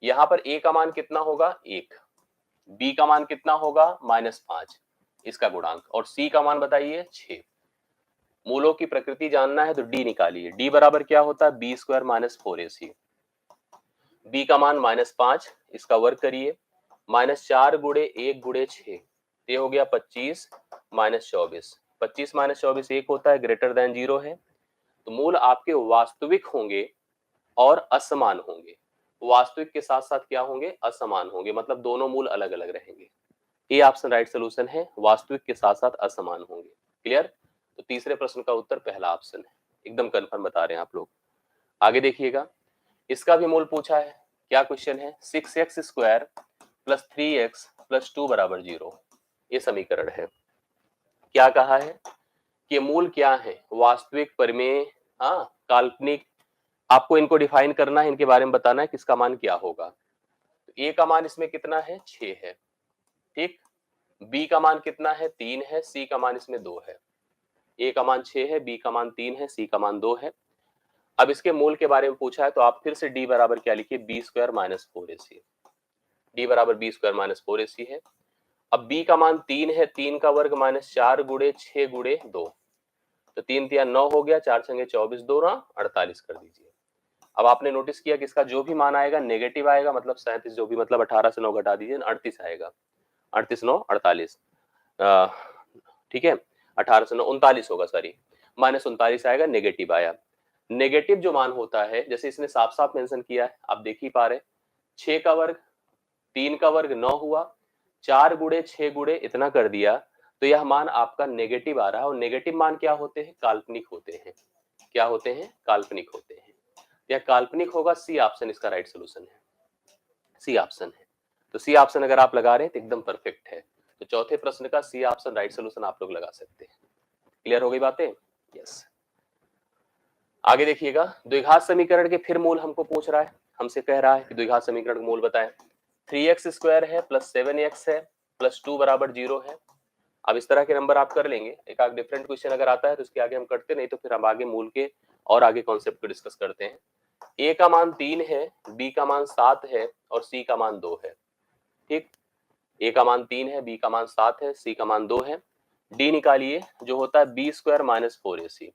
यहाँ पर a का मान कितना होगा? 1, b का मान कितना होगा? -5, इसका गुणांक, और c का मान बताइए 6। मूलों की प्रकृति जानना है तो d निकालिए। d बराबर क्या होता है? B square minus 4ac। b का मान -5, इसका वर्ग करिए, -4 गुणे 1 गुणे 6, ये हो गया 25 माइनस 24। 25 माइनस 24 1 होता है, ग्रेटर देन 0 है। तो मूल आपके वास्तविक होंगे और असमान होंगे। वास्तविक के साथ साथ क्या होंगे? असमान होंगे, मतलब दोनों मूल अलग अलग रहेंगे। ये ऑप्शन राइट सोल्यूशन है, वास्तविक के साथ साथ असमान होंगे। क्लियर? तो तीसरे प्रश्न का उत्तर पहला ऑप्शन है, एकदम कंफर्म बता रहे हैं आप लोग। आगे देखिएगा, इसका भी मूल पूछा है। क्या क्वेश्चन है? 6x square plus 3x plus 2 बराबर 0, ये समीकरण है। क्या कहा है कि मूल क्या है? वास्तविक, परिमेय, हाँ, काल्पनिक, आपको इनको डिफाइन करना है, इनके बारे में बताना है किसका मान क्या होगा। तो a का मान इसमें कितना है? 6 है। ठीक, b का मान कितना है? 3 है, c का मान इसमें 2 है। a का मान 6 है, b का मान 3 है, c का मान 2 है। अब इसके मूल के बारे में पूछा है तो आप फिर से d बराबर क्या लिखिए? B square minus 4ac। d बराबर बी स्क्वायर माइनस 4ac है। अब b का मान 3 है, 3 का वर्ग माइनस 4 गुणे 6 गुणे 2, तो 3 3 9 हो गया, 4 छंगे 24, 2 48 कर दीजिए। अब आपने नोटिस किया कि इसका जो भी मान आएगा नेगेटिव आएगा, मतलब 37, जो भी, मतलब 18 से 9 घटा दीजिए, 38 आएगा। 38 9 48, ठीक है, 18 से 9 39 होगा, सॉरी, -39 आएगा, नेगेटिव आया। नेगेटिव जो मान होता है, जैसे इसने साफ साफ मेंशन किया है, आप देख ही पा रहे, 6 का वर्ग 3 का वर्ग 9 हुआ, 4 गुणे 6 गुणे इतना कर दिया, तो यह मान आपका नेगेटिव आ रहा है, और नेगेटिव मान क्या होते हैं, काल्पनिक होते हैं। क्या होते हैं, काल्पनिक होते हैं। यह काल्पनिक होगा, सी ऑप्शन इसका राइट सोल्यूशन है, सी ऑप्शन है। तो सी ऑप्शन अगर आप लगा रहे हैं तो एकदम परफेक्ट है। तो चौथे प्रश्न का सी ऑप्शन राइट सोल्यूशन आप लोग लगा सकते हैं। क्लियर हो गई बातें? यस। आगे देखिएगा, द्विघात समीकरण के फिर मूल हमको पूछ रहा है, हमसे कह रहा है कि द्विघात समीकरण का मूल बताएं। 3x स्क्वायर है प्लस 7x है प्लस 2 बराबर 0 है। अब इस तरह के नंबर आप कर लेंगे, एक आध डिफरेंट क्वेश्चन अगर आता है तो उसके आगे हम करते, नहीं तो फिर हम आगे मूल के और आगे कॉन्सेप्ट को डिस्कस करते हैं। ए का मान 3 है, बी का मान 7 है और सी का मान 2 है। ठीक, ए का मान 3 है, बी का मान 7 है, सी का मान 2 है। डी निकालिए, जो होता है B square minus 4ac।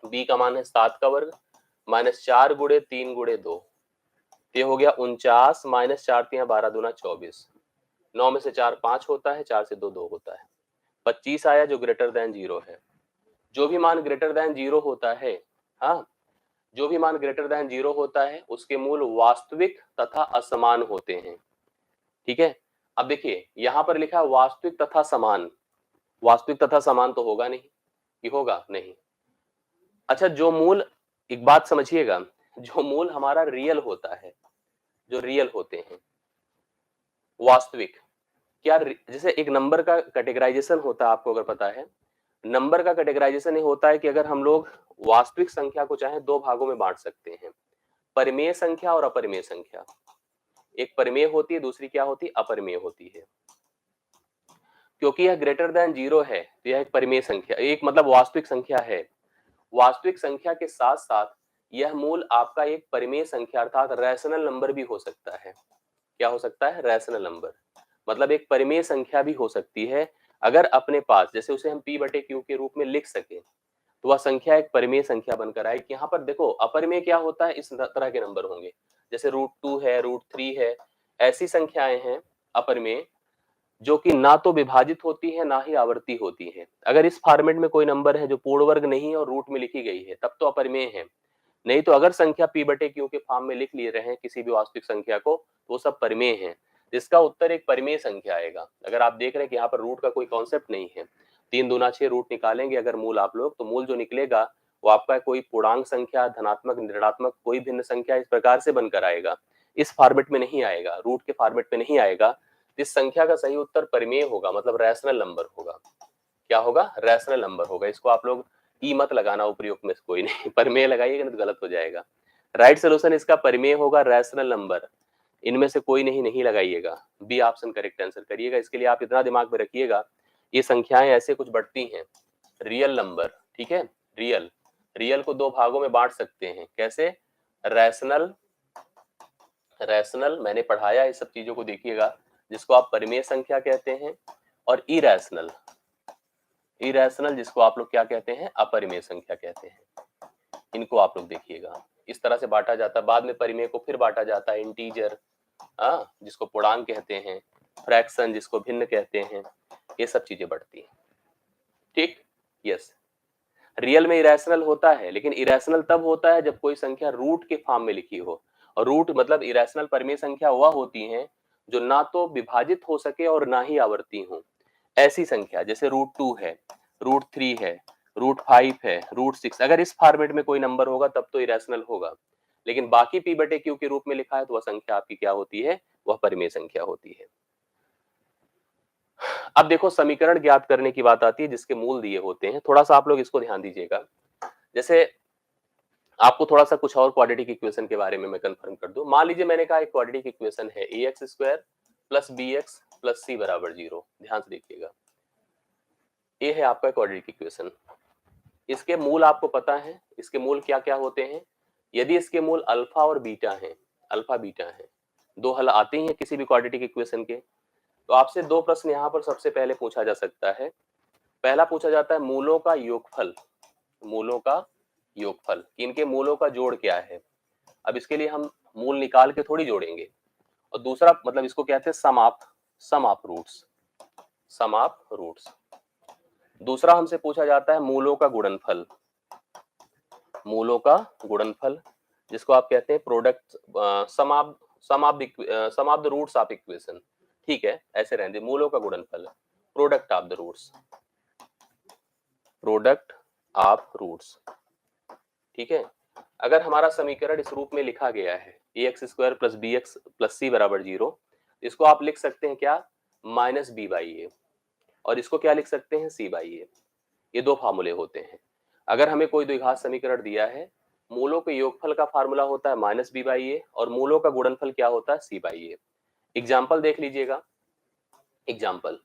B का मान है 7 का वर्ग माइनस 4 गुड़े 3 गुड़े 2, ये हो गया 49 माइनस 4 3 12 दूना 24। 9 में से 4 5 होता है, 4 से 2 2 होता है। 25 आया जो ग्रेटर देन 0 है। जो भी मान ग्रेटर देन 0 होता है, हाँ, जो भी मान ग्रेटर देन 0 होता है उसके मूल वास्तविक तथा असमान होते हैं। ठीक है, अब देखिए यहां पर लिखा है वास्तविक तथा समान, वास्तविक तथा समान तो होगा नहीं, ये होगा नहीं। अच्छा, जो मूल, एक बात समझिएगा, जो मूल हमारा रियल होता है, जो रियल होते हैं वास्तविक, क्या जैसे एक नंबर का कैटेगराइजेशन होता है, आपको अगर पता है, नंबर का कैटेगराइजेशन ये होता है कि अगर हम लोग वास्तविक संख्या को चाहे दो भागों में बांट सकते हैं, परिमेय संख्या और अपरिमेय संख्या। एक परिमेय होती है, दूसरी क्या होती है, अपरिमेय होती है। क्योंकि यह ग्रेटर देन 0 है तो यह एक परिमेय संख्या, एक मतलब वास्तविक संख्या है। वास्तविक संख्या के साथ साथ यह मूल आपका एक परिमेय संख्या अर्थात रैशनल नंबर भी हो सकता है। क्या हो सकता है, रैशनल नंबर, मतलब एक परिमेय संख्या भी हो सकती है। अगर अपने पास, जैसे उसे हम p बटे क्यू के रूप में लिख सके, तो वह संख्या एक परिमेय संख्या बनकर आएगी। यहाँ पर देखो अपरिमेय क्या होता है, इस तरह के नंबर होंगे, जैसे √2 है, √3 है, ऐसी संख्याएं हैं अपरिमेय जो कि ना तो विभाजित होती है ना ही आवर्ती होती है। अगर इस फॉर्मेट में कोई नंबर है जो पूर्ण वर्ग नहीं है और रूट में लिखी गई है तब तो अपरिमेय है, नहीं तो अगर संख्या p बटे क्यू के फॉर्म में लिख लिए रहे हैं किसी भी वास्तविक संख्या को तो वो सब परिमेय है। इसका उत्तर एक परिमेय संख्या आएगा। अगर आप देख रहे हैं कि यहाँ पर रूट का कोई कॉन्सेप्ट नहीं है, 3 दूना 6 रूट निकालेंगे अगर मूल आप लोग, तो मूल जो निकलेगा वो आपका कोई पूर्णांक संख्या, धनात्मक, ऋणात्मक, कोई भिन्न संख्या इस प्रकार से बनकर आएगा। इस फॉर्मेट में नहीं आएगा, रूट के फॉर्मेट में नहीं आएगा। इस संख्या का सही उत्तर परिमेय होगा, मतलब रैशनल नंबर होगा। क्या होगा, रैशनल नंबर होगा। इसको आप लोग ई मत लगाना उपयुक्त में, कोई नहीं, परिमेय लगाइएगा नहीं तो गलत हो जाएगा। राइट सोल्यूशन इसका परिमेय होगा, रैशनल नंबर। इनमें से कोई नहीं लगाइएगा, बी ऑप्शन करेक्ट आंसर करिएगा। इसके लिए आप इतना दिमाग में रखिएगा, ये संख्याएं ऐसे कुछ बढ़ती हैं, रियल नंबर, ठीक है, रियल, रियल को दो भागों में बांट सकते हैं, कैसे, रैशनल, रैशनल मैंने पढ़ाया, इस सब चीजों को देखिएगा, जिसको आप परिमेय संख्या कहते हैं, और इरैशनल, इरैशनल जिसको आप लोग क्या कहते हैं, अपरिमेय संख्या कहते हैं। इनको आप लोग देखिएगा, इस तरह से बांटा जाता है। बाद में परिमेय को फिर बांटा जाता है इंटीजर, जिसको पूर्णांक कहते हैं, फ्रैक्शन जिसको भिन्न कहते हैं, ये सब चीजें बढ़ती हैं। ठीक, यस। रियल में इरेशनल होता है, लेकिन इरेशनल तब होता है जब कोई संख्या रूट के फॉर्म में लिखी हो, और रूट मतलब इरेशनल परिमेय संख्या वह होती है जो ना तो विभाजित हो सके और ना ही आवर्ती हो। ऐसी संख्या जैसे √2 है, √3 है, √5 है, √6, अगर इस फॉर्मेट में कोई नंबर होगा तब तो इरेशनल होगा, लेकिन बाकी p बटे q के रूप में लिखा है तो वह संख्या आपकी क्या होती है, वह परिमेय संख्या होती है। अब देखो समीकरण ज्ञात करने की बात आती है जिसके मूल दिए होते हैं, थोड़ा सा आप लोग इसको ध्यान दीजिएगा। जैसे आपको थोड़ा सा कुछ और क्वाड्रेटिक इक्वेशन के बारे में मैं कंफर्म कर दूं। मान लीजिए मैंने कहा एक क्वाड्रेटिक इक्वेशन है ax square plus bx plus c बराबर 0। ध्यान से देखिएगा, ये है आपका क्वाड्रेटिक इक्वेशन। इसके मूल आपको पता है, इसके मूल क्या क्या होते हैं। यदि इसके मूल अल्फा और बीटा हैं, अल्फा बीटा है, दो हल आते ही हैं किसी भी क्वाड्रेटिक इक्वेशन के, तो आपसे दो प्रश्न यहाँ पर सबसे पहले पूछा जा सकता है। पहला पूछा जाता है मूलों का योगफल, मूलों का योगफल, इनके मूलों का जोड़ क्या है। अब इसके लिए हम मूल निकाल के थोड़ी जोड़ेंगे। और दूसरा मतलब इसको कहते हैं sum of roots, sum of roots. दूसरा हमसे पूछा जाता है मूलों का गुणनफल, मूलों का गुणनफल, जिसको आप कहते हैं product, sum of the roots of equation. ठीक है, ऐसे रहने, मूलों का गुणनफल। Product of the roots, product of roots. ठीक है, अगर हमारा समीकरण इस रूप में लिखा गया है ax square plus B x plus c बराबर 0, इसको आप लिख सकते हैं क्या, माइनस बी बाई ए, और इसको क्या लिख सकते हैं, सी बाई ए। ये दो फार्मूले होते हैं। अगर हमें कोई द्विघात समीकरण दिया है, मूलों के योगफल का फार्मूला होता है माइनस बी बाई ए और मूलों का गुणनफल क्या होता है, सी बाई ए। एग्जाम्पल देख लीजिएगा। एग्जाम्पल,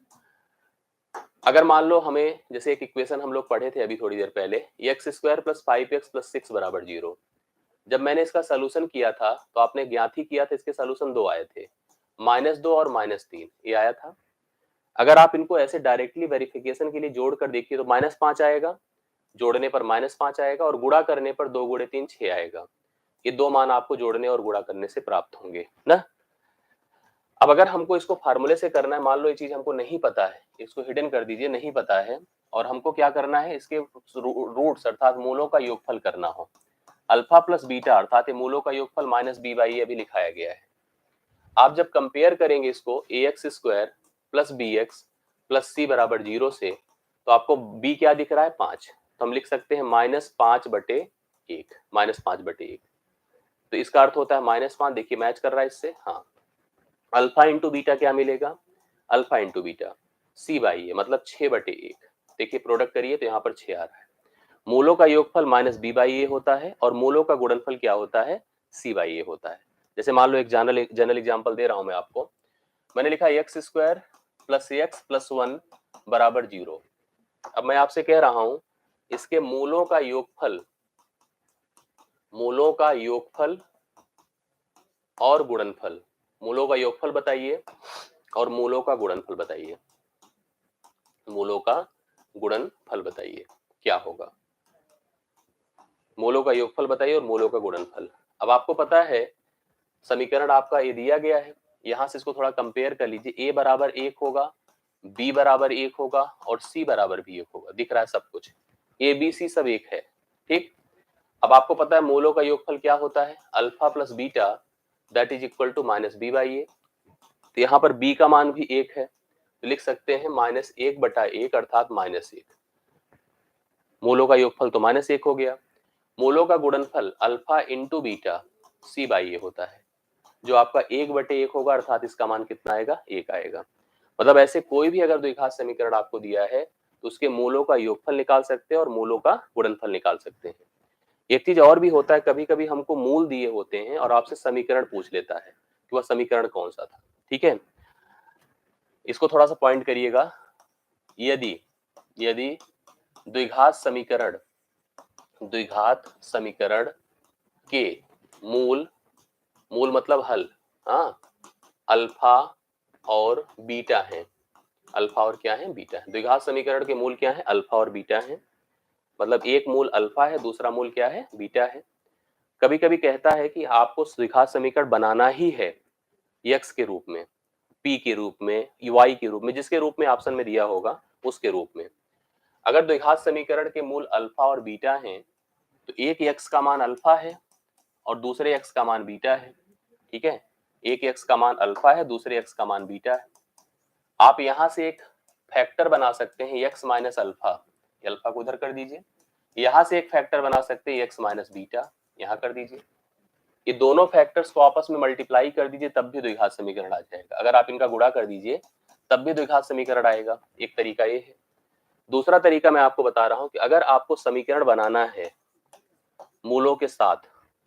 अगर मान लो हमें, जैसे एक इक्वेशन हम लोग पढ़े थे अभी थोड़ी देर पहले, x square plus 5x plus 6 बराबर 0। जब मैंने इसका सोल्यूशन किया था तो आपने ज्ञात ही किया था, इसके सोल्यूशन दो आए थे, -2 और -3, ये आया था। अगर आप इनको ऐसे डायरेक्टली वेरिफिकेशन के लिए जोड़ कर देखिए तो -5 आएगा, जोड़ने पर -5 आएगा, और गुणा करने पर 2 गुणे 3 6 आएगा। ये दो मान आपको जोड़ने और गुणा करने से प्राप्त होंगे ना। अब अगर हमको इसको फार्मूले से करना है, मान लो ये चीज हमको नहीं पता है, इसको हिडन कर दीजिए, नहीं पता है, और हमको क्या करना है, इसके रूट्स अर्थात मूलों का योगफल करना हो, अल्फा प्लस बीटा अर्थात मूलों का योगफल माइनस बी बाई ए अभी लिखाया गया है। आप जब कंपेयर करेंगे इसको a x square plus B x plus c बराबर 0 से, तो आपको बी क्या दिख रहा है, 5, तो हम लिख सकते हैं -5/1, -5/1। तो इसका अर्थ होता है -5, देखिए मैच कर रहा है इससे, हाँ। अल्फा इंटू बीटा क्या मिलेगा, alpha into beta c by a, मतलब 6/1। देखिए प्रोडक्ट करिए तो यहाँ पर 6 आ रहा है। मूलों का योगफल माइनस बी बाई ए होता है और मूलों का गुणनफल क्या होता है, सी बाई ए होता है। जैसे मान लो एक जनरल एग्जांपल दे रहा हूं मैं आपको, मैंने लिखा x square plus x plus 1 बराबर 0। अब मैं आपसे कह रहा हूं इसके मूलों का योगफल, मूलों का योगफल और गुणनफल, मूलों का योगफल बताइए और मूलों का गुणनफल बताइए, मूलों का गुणनफल बताइए क्या होगा, मूलों का योगफल बताइए और मूलों का गुणनफल। अब आपको पता है समीकरण आपका ये दिया गया है, यहां से इसको थोड़ा कंपेयर कर लीजिए, a बराबर 1 होगा, b बराबर 1 होगा और c बराबर भी 1 होगा, दिख रहा है सब कुछ, a b c सब 1 है। ठीक, अब आपको पता है मूलों का योगफल क्या होता है, alpha plus beta that is equal to minus b by a. तो यहाँ पर b का मान भी 1 है, तो लिख सकते हैं -1/1 अर्थात -1। मूलों का योगफल तो -1 हो गया। मूलों का गुणनफल alpha into beta c by a होता है, जो आपका 1/1 होगा, अर्थात इसका मान कितना आएगा, 1 आएगा। मतलब ऐसे कोई भी अगर द्विघात समीकरण आपको दिया है तो उसके मूलों का योगफल निकाल सकते हैं और मूलों का गुणनफल निकाल सकते हैं। एक चीज और भी होता है, कभी कभी हमको मूल दिए होते हैं और आपसे समीकरण पूछ लेता है कि वह समीकरण कौन सा था। ठीक है, इसको थोड़ा सा पॉइंट करिएगा। यदि यदि द्विघात समीकरण, द्विघात समीकरण के मूल, मूल मतलब हल, हाँ, अल्फा और बीटा है, अल्फा और क्या है, बीटा है। द्विघात समीकरण के मूल क्या है, अल्फा और बीटा है, मतलब एक मूल अल्फा है, दूसरा मूल क्या है, बीटा है। कभी कभी कहता है कि आपको द्विघात समीकरण बनाना ही है x के रूप में, p के रूप में, y के रूप में, जिसके रूप में ऑप्शन में दिया होगा उसके रूप में। अगर द्विघात समीकरण के मूल अल्फा और बीटा हैं तो एक x का मान अल्फा है और दूसरे x का मान बीटा है। ठीक है, एक x का मान अल्फा है, दूसरे x का मान बीटा है। आप यहां से एक फैक्टर बना सकते हैं x माइनस अल्फा, अल्फा को उधर कर दीजिए। यहां से एक फैक्टर बना सकते हैं x माइनस बीटा, यहां कर दीजिए। ये दोनों फैक्टर्स को आपस में मल्टीप्लाई कर दीजिए, तब भी द्विघात समीकरण आ जाएगा। अगर आप इनका गुणा कर दीजिए तब भी द्विघात समीकरण आएगा। एक तरीका ये है। दूसरा तरीका मैं आपको बता रहा हूं कि अगर आपको समीकरण बनाना है मूलों के साथ,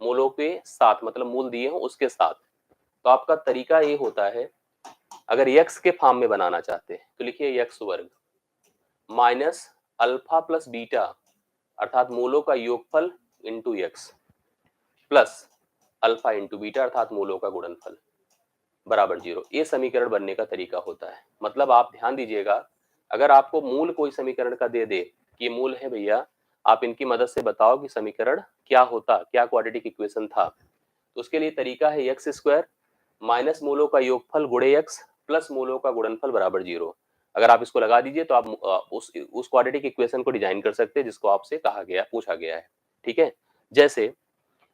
मूलों के साथ मतलब मूल दिए हो उसके साथ, तो आपका तरीका ये होता है, अगर x के फॉर्म में बनाना चाहते हैं तो लिखिए x वर्ग माइनस अल्फा प्लस बीटा अर्थात मूलों का योगफल into x plus alpha into beta अर्थात मूलों का गुणनफल बराबर 0। ये समीकरण बनने का तरीका होता है। मतलब आप ध्यान दीजिएगा, अगर आपको मूल कोई समीकरण का दे दे कि मूल है भैया, आप इनकी मदद से बताओ कि समीकरण क्या होता, क्या क्वाड्रेटिक इक्वेशन था, तो उसके लिए तरीका है एक्स स्क्वायर माइनस मूलों का योगफल गुणे एक्स प्लस मूलों का गुणनफल बराबर 0। अगर आप इसको लगा दीजिए तो आप उस क्वाड्रेटिक इक्वेशन को डिजाइन कर सकते हैं जिसको आपसे कहा गया, पूछा गया है। ठीक है, जैसे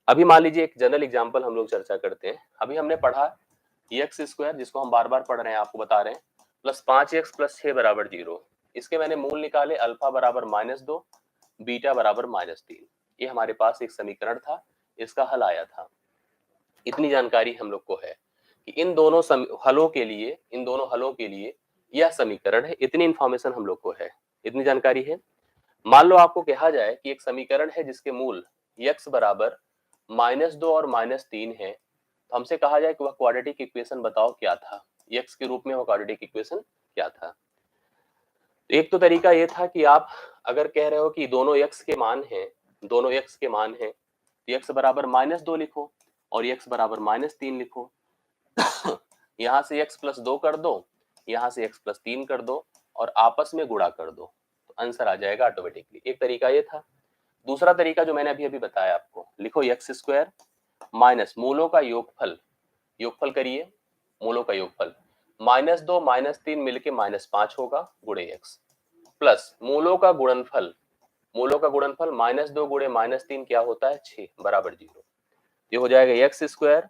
अभी मान लीजिए एक जनरल एग्जांपल हम लोग चर्चा करते हैं। अभी हमने पढ़ा एक्स स्क्वायर, जिसको हम बार बार पढ़ रहे हैं, आपको बता रहे हैं, प्लस 5x प्लस 6 बराबर 0। इसके मैंने मूल निकाले, अल्फा बराबर -2, बीटा बराबर -3। ये हमारे पास एक समीकरण था, इसका हल आया था। इतनी जानकारी हम लोग को है कि इन दोनों हलों के लिए यह समीकरण है। इतनी इंफॉर्मेशन हम लोग को है, इतनी जानकारी है। मान लो आपको कहा जाए कि एक समीकरण है जिसके मूल x बराबर -2 और -3 है, तो हमसे कहा जाए कि वह क्वाड्रेटिक इक्वेशन बताओ क्या था, x के रूप में वह क्वाड्रेटिक इक्वेशन क्या था। एक तो तरीका ये था कि आप अगर कह रहे हो कि दोनों x के मान हैं, तो x बराबर -2 लिखो और x बराबर -3 लिखो। यहाँ से x प्लस 2 कर दो, यहाँ से x प्लस 3 कर दो और आपस में गुणा कर दो, तो आंसर आ जाएगा ऑटोमेटिकली। एक तरीका ये था। दूसरा तरीका जो मैंने अभी बताया आपको, लिखो x स्क्वायर माइनस मूलों का योगफल करिए, मूलों का योगफल -2 -3 मिलके -5 होगा गुणे x, प्लस मूलों का गुणनफल -2 गुणे -3 क्या होता है 6 बराबर 0। ये हो जाएगा x square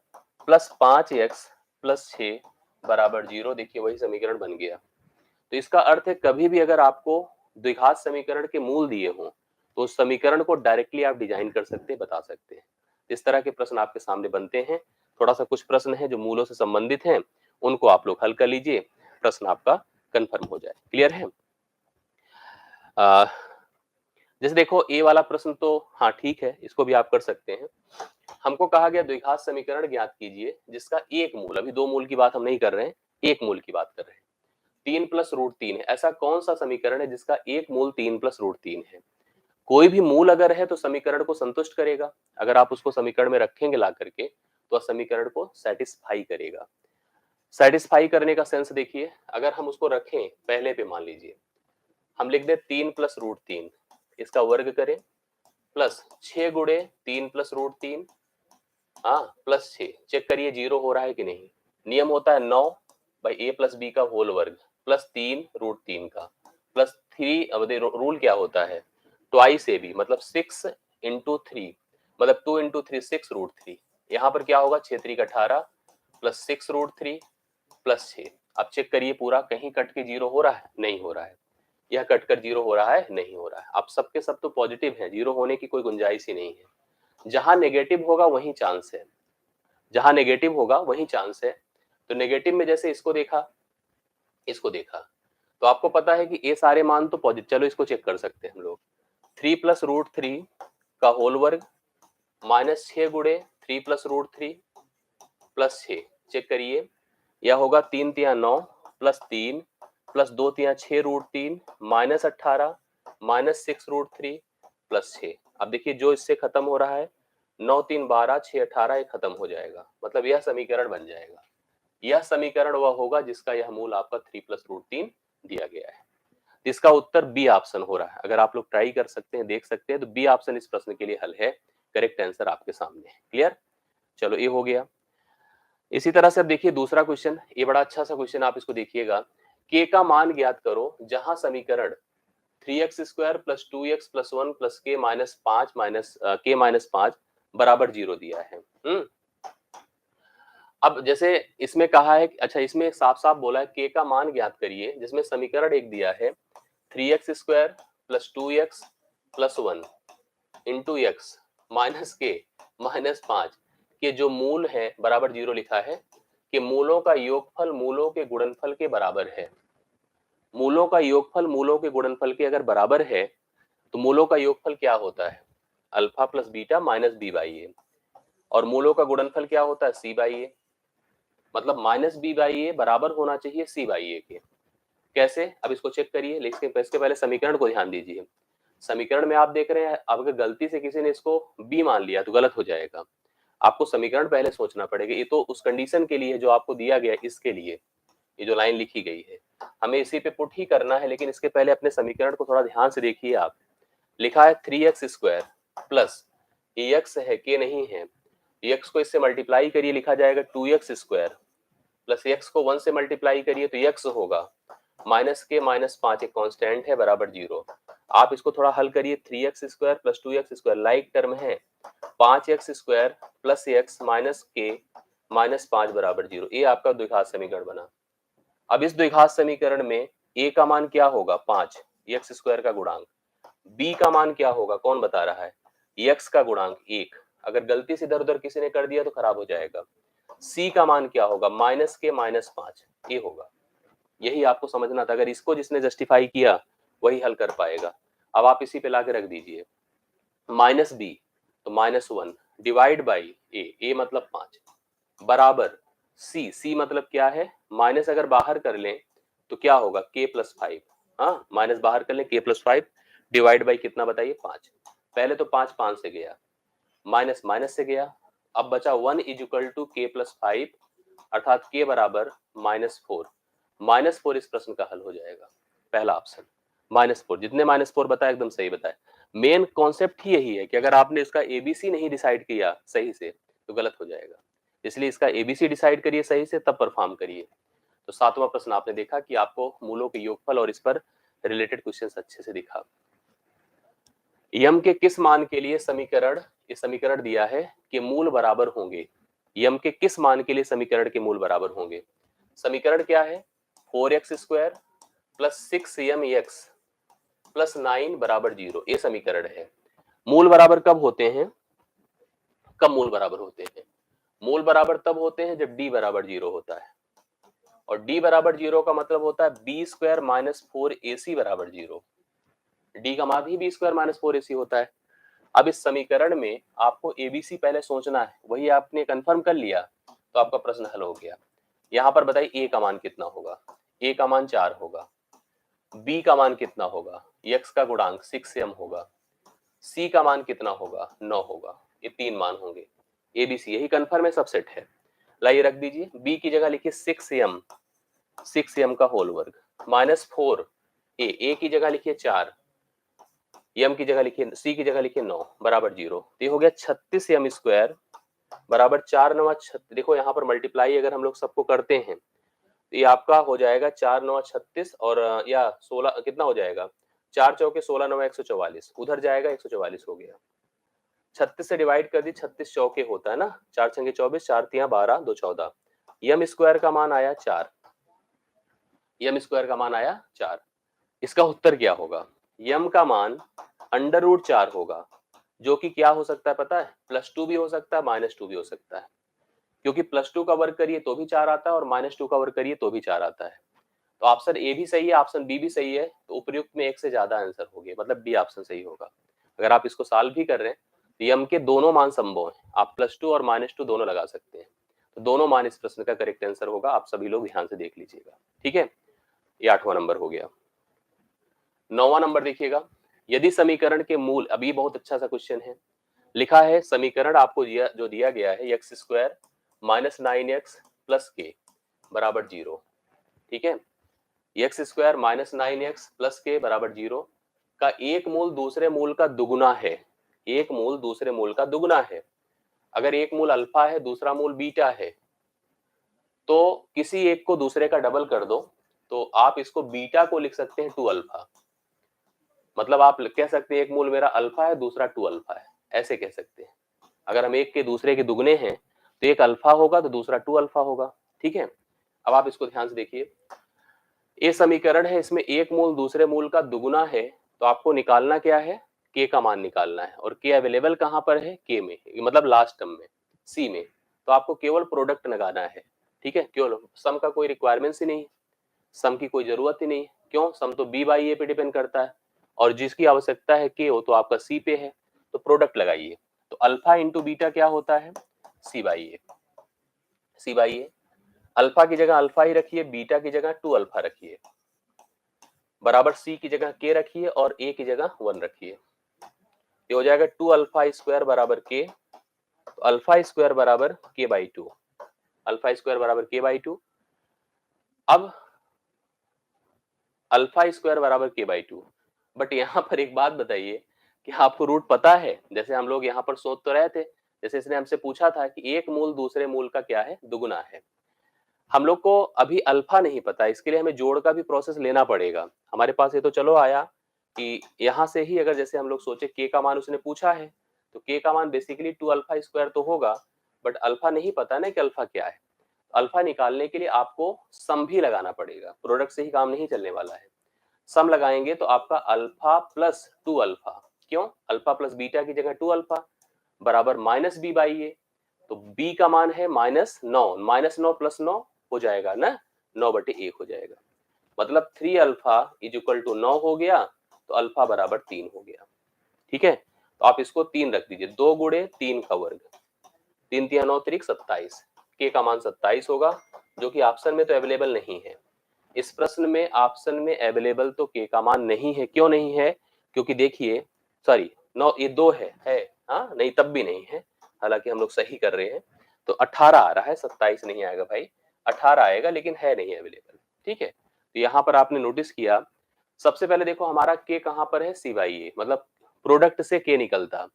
plus 5x plus 6 बराबर 0। देखिए वही समीकरण बन गया। तो इसका अर्थ है कभी भी अगर आपको द्विघात समीकरण के मूल दिए हों तो उस समीकरण को डायरेक्टली आप डिजाइन कर सकते हैं, बता सकते हैं। इस तरह के प्रश्न आपके सामने बनते हैं। थोड़ा सा कुछ प्रश्न है जो मूलों से संबंधित हैं, उनको आप लोग हल कर लीजिए, प्रश्न आपका कंफर्म हो जाए। क्लियर है? जैसे देखो ए वाला प्रश्न तो हाँ ठीक है, इसको भी आप कर सकते हैं। हमको कहा गया द्विघात समीकरण ज्ञात कीजिए जिसका एक मूल, अभी दो मूल की बात हम नहीं कर रहे हैं, एक मूल की बात कर रहे हैं, 3 प्लस रूट 3 है। ऐसा कौन सा समीकरण है जिसका एक मूल 3 प्लस रूट 3 है? कोई भी मूल अगर है तो समीकरण को संतुष्ट करेगा। अगर आप उसको समीकरण में रखेंगे ला करके तो समीकरण को सेटिस्फाई करेगा। सेटिस्फाई करने का सेंस देखिए, अगर हम उसको रखें पहले पे, मान लीजिए हम लिख दे 3 प्लस रूट 3, इसका वर्ग करें प्लस 6 गुणे 3 प्लस रूट 3, हाँ प्लस 6, चेक करिए 0 हो रहा है कि नहीं। नियम होता है 9 बाई ए प्लस बी का होल वर्ग प्लस 3 रूट 3 का प्लस 3। अब रूल क्या होता है, ट्वाइस ए बी मतलब 6 इंटू 3, मतलब 2 इंटू 3 6 रूट 3। यहाँ पर क्या होगा 6 3 का 18 प्लस 6 रूट 3 प्लस 6। अब चेक करिए पूरा, कहीं कट के 0 हो रहा है? नहीं हो रहा है। यह कटकर 0 हो रहा है? नहीं हो रहा है। अब सबके सब तो पॉजिटिव है, 0 होने की कोई गुंजाइश ही नहीं है। जहां नेगेटिव होगा वहीं चांस है, जहां नेगेटिव होगा वहीं चांस है। तो नेगेटिव में जैसे इसको देखा, तो आपको पता है कि ये सारे मान तो पॉजिटिव। चलो इसको चेक कर सकते हैं हम लोग। 3 प्लस रूट 3 का होल वर्ग माइनस 6 गुणे 3 प्लस रूट 3 प्लस 6, चेक करिए यह होगा 3 तिया 9 प्लस 3 प्लस 2 तिया 6 root 3 minus 18 minus 6 root 3 plus 6। अब देखिए जो इससे खत्म हो रहा है 9 3 12 6 18 ये खत्म हो जाएगा, मतलब यह समीकरण बन जाएगा। यह समीकरण वह होगा जिसका यह मूल आपका 3 प्लस रूट 3 दिया गया है। इसका उत्तर बी ऑप्शन हो रहा है। अगर आप लोग ट्राई कर सकते हैं, देख सकते हैं, तो बी ऑप्शन इस प्रश्न के लिए हल है। करेक्ट आंसर आपके सामने है। क्लियर? चलो ये हो गया। इसी तरह से अब देखिए दूसरा क्वेश्चन, ये बड़ा अच्छा सा क्वेश्चन, आप इसको देखिएगा। के का मान ज्ञात करो जहां समीकरण 3x square plus 2x plus 1 plus के माइनस 5 बराबर 0 दिया है। अब जैसे इसमें कहा है कि अच्छा, इसमें साफ साफ बोला है के का मान ज्ञात करिए जिसमें समीकरण एक दिया है 3x square plus 2x plus 1 into x minus के माइनस 5 के जो मूल है बराबर 0 लिखा है कि मूलों का योगफल मूलों के गुणनफल के बराबर है। मूलों का योगफल मूलों के गुणनफल के अगर बराबर है तो मूलों का योगफल क्या होता है? Alpha plus beta minus b by a, और मूलों का गुणनफल क्या होता है? सी बाई ए, मतलब माइनस बी बाई ए बराबर होना चाहिए सी बाई ए के। कैसे? अब इसको चेक करिए, लेकिन इसके पहले समीकरण को ध्यान दीजिए। समीकरण में आप देख रहे हैं, अब अगर गलती से किसी ने इसको बी मान लिया तो गलत हो जाएगा। आपको समीकरण पहले सोचना पड़ेगा। ये तो उस कंडीशन के लिए जो आपको दिया गया, इसके लिए ये जो लाइन लिखी गई है हमें इसी पे पुट ही करना है, लेकिन इसके पहले अपने समीकरण को थोड़ा ध्यान से देखिए। आप लिखा है 3x स्क्वायर प्लस एक्स है के नहीं है, एक्स को इससे मल्टीप्लाई करिए, लिखा जाएगा 2x स्क्वायर प्लस एक्स को 1 से मल्टीप्लाई करिए तो एक्स होगा माइनस के माइनस 5, एक कांस्टेंट है, बराबर 0। आप इसको थोड़ा हल करिए, 3x square plus 2x square like term है, 5x square plus x minus के माइनस 5 बराबर 0। ये आपका द्विघात समीकरण बना। अब इस द्विघात समीकरण में a का मान क्या होगा 5, एक्स स्क्वायर का गुणांक। b का मान क्या होगा, कौन बता रहा है, x का गुणांक 1। अगर गलती से इधर उधर किसी ने कर दिया तो खराब हो जाएगा। c का मान क्या होगा, माइनस के माइनस 5, ये होगा। यही आपको समझना था। अगर इसको जिसने जस्टिफाई किया वही हल कर पाएगा। अब आप इसी पे लाके रख दीजिए, माइनस बी तो -1 डिवाइड बाई ए मतलब 5 बराबर सी मतलब क्या है, माइनस अगर बाहर कर लें तो क्या होगा k+5। हाँ, माइनस बाहर कर लें k+5 डिवाइड बाई कितना बताइए 5। पहले तो 5 से गया, माइनस माइनस से गया, अब बचा 1 इक्वल टू k+5 अर्थात k बराबर -4। -4 इस प्रश्न का हल हो जाएगा, पहला ऑप्शन -4। जितने -4 बताया एकदम सही बताया। मेन कॉन्सेप्ट ही यही है कि अगर आपने इसका एबीसी नहीं डिसाइड किया सही से तो गलत हो जाएगा। इसलिए इसका एबीसी डिसाइड करिए सही से, तब परफॉर्म करिए। तो 7वां प्रश्न आपने देखा कि आपको मूलों के योगफल और इस पर रिलेटेड क्वेश्चंस अच्छे से दिखा। यम के किस मान के लिए समीकरण, ये समीकरण दिया है कि मूल बराबर होंगे। यम के किस मान के लिए समीकरण के मूल बराबर होंगे। समीकरण क्या है, 4x² प्लस 6mx प्लस 9 बराबर 0, ये समीकरण है। मूल बराबर कब होते हैं, कब मूल बराबर होते हैं, मूल बराबर तब होते हैं जब d बराबर 0 होता है। और d बराबर 0 का मतलब होता है b² माइनस 4ac बराबर 0। d का मान ही b² माइनस 4ac होता है। अब इस समीकरण में आपको एबीसी पहले सोचना है, वही आपने कंफर्म कर लिया तो आपका प्रश्न हल हो गया। यहाँ पर बताइए a का मान कितना होगा, a का मान 4 होगा, b का मान कितना होगा, x का गुणांक 6m होगा, c का मान कितना होगा 9 होगा। ये 3 मान होंगे। एबीसी यही कंफर्म है, सबसेट है। लाइए रख दीजिए, b की जगह लिखिए 6m का होल वर्ग -4 a की जगह लिखिए 4, m की जगह लिखिए, c की जगह लिखिए 9 बराबर 0। तो ये हो गया 36m² बराबर 4 9 36। देखो यहाँ पर मल्टीप्लाई अगर हम लोग सबको करते हैं तो ये आपका हो जाएगा 4 9 36 और या 16 कितना हो जाएगा, 4 चौके 16 9 144, उधर जाएगा 144 हो गया। 36 से डिवाइड कर दी, 36 चौके होता है ना, 4 छंगे 24, 4 तियां 12, 2 14। यम स्क्वायर का मान आया 4, यम स्क्वायर का मान आया 4। इसका उत्तर क्या होगा, यम का मान √4 होगा, जो कि क्या हो सकता है पता है, +2 भी हो सकता है, -2 भी हो सकता है। क्योंकि +2 का वर्ग करिए तो भी 4 आता है और -2 का वर्ग करिए तो भी 4 आता है। तो ऑप्शन ए भी सही है, ऑप्शन बी भी सही है, तो उपयुक्त में एक से ज्यादा आंसर हो गया, मतलब डी ऑप्शन सही होगा। अगर आप इसको सॉल्व भी कर रहे हैं तो यम के दोनों मान संभव है, आप +2 और -2 दोनों लगा सकते हैं। तो दोनों मान इस प्रश्न का करेक्ट आंसर होगा। आप सभी लोग ध्यान से देख लीजिएगा, ठीक है। ये 8वां नंबर हो गया। 9वां नंबर देखिएगा, यदि समीकरण के मूल, अभी बहुत अच्छा सा क्वेश्चन है, लिखा है समीकरण आपको जो दिया गया है x² माइनस 9x प्लस के बराबर 0, ठीक है। x² माइनस 9x प्लस के बराबर 0 का एक मूल दूसरे मूल का दुगुना है, एक मूल दूसरे मूल का दुगुना है। अगर एक मूल अल्फा है दूसरा मूल बीटा है तो किसी एक को दूसरे का डबल कर दो, तो आप इसको बीटा को लिख सकते हैं 2 अल्फा। मतलब आप कह सकते हैं एक मूल मेरा अल्फा है दूसरा 2 अल्फा है, ऐसे कह सकते हैं। अगर हम एक के दूसरे के दुगने हैं तो एक अल्फा होगा तो दूसरा 2 अल्फा होगा, ठीक है। अब आप इसको ध्यान से देखिए, ये समीकरण है, इसमें एक मूल दूसरे मूल का दुगुना है, तो आपको निकालना क्या है, के का मान निकालना है। और के अवेलेबल कहां पर है, के में, मतलब लास्ट टर्म में, सी में। तो आपको केवल प्रोडक्ट लगाना है, ठीक है। केवल सम का कोई रिक्वायरमेंट्स ही नहीं, सम की कोई जरूरत ही नहीं। क्यों, सम तो बी बाई ए पे डिपेंड करता है और जिसकी आवश्यकता है के हो तो आपका सी पे है, तो प्रोडक्ट लगाइए। तो अल्फा इंटू बीटा क्या होता है, c by a, c by a. Alpha की जगह अल्फा ही रखिए, बीटा की जगह 2 अल्फा रखिए, बराबर सी की जगह के रखिए और ए की जगह 1 रखिए। ये हो जाएगा 2 अल्फा स्क्वायर बराबर के, तो अल्फा स्क्वायर बराबर के बाई 2, अल्फा स्क्वायर बराबर के बाई 2। अब अल्फा स्क्वायर बराबर के बाई 2, बट यहाँ पर एक बात बताइए कि आपको रूट पता है, जैसे हम लोग यहाँ पर सोच तो रहे थे, जैसे इसने हमसे पूछा था कि एक मूल दूसरे मूल का क्या है, दुगुना है। हम लोग को अभी अल्फा नहीं पता, इसके लिए हमें जोड़ का भी प्रोसेस लेना पड़ेगा। हमारे पास ये तो चलो आया कि यहाँ से ही अगर जैसे हम लोग सोचे के का मान उसने पूछा है, तो के का मान बेसिकली 2 अल्फा स्क्वायर तो होगा, बट अल्फा नहीं पता ना कि अल्फा क्या है। अल्फा निकालने के लिए आपको सम भी लगाना पड़ेगा, प्रोडक्ट से ही काम नहीं चलने वाला है। सम लगाएंगे तो आपका अल्फा प्लस 2 अल्फा, क्यों, अल्फा प्लस बीटा की जगह 2 अल्फा बराबर माइनस बी बाई ए। तो बी का मान है -9, -9 प्लस 9 हो जाएगा ना 9/1 हो जाएगा, मतलब 3 अल्फा इज इक्वल टू 9 हो गया, तो अल्फा बराबर 3 हो गया। ठीक है, तो आप इसको 3 रख दीजिए, 2 गुणे 3 का वर्ग, 3 3 9 त्रिक 27, के का मान 27 होगा, जो कि ऑप्शन में तो अवेलेबल नहीं है। इस प्रश्न में ऑप्शन में अवेलेबल तो के का मान नहीं है, क्यों नहीं है, क्योंकि देखिए सॉरी 9 ये 2 है हाँ नहीं तब भी नहीं है, हालांकि हम लोग सही कर रहे हैं। तो 18 आ रहा है, 27 नहीं आएगा भाई, 18 आएगा लेकिन है नहीं अवेलेबल। ठीक है, तो यहाँ पर आपने नोटिस किया, सबसे पहले देखो हमारा के कहाँ पर है, सी बाई ए, मतलब प्रोडक्ट से के निकलता।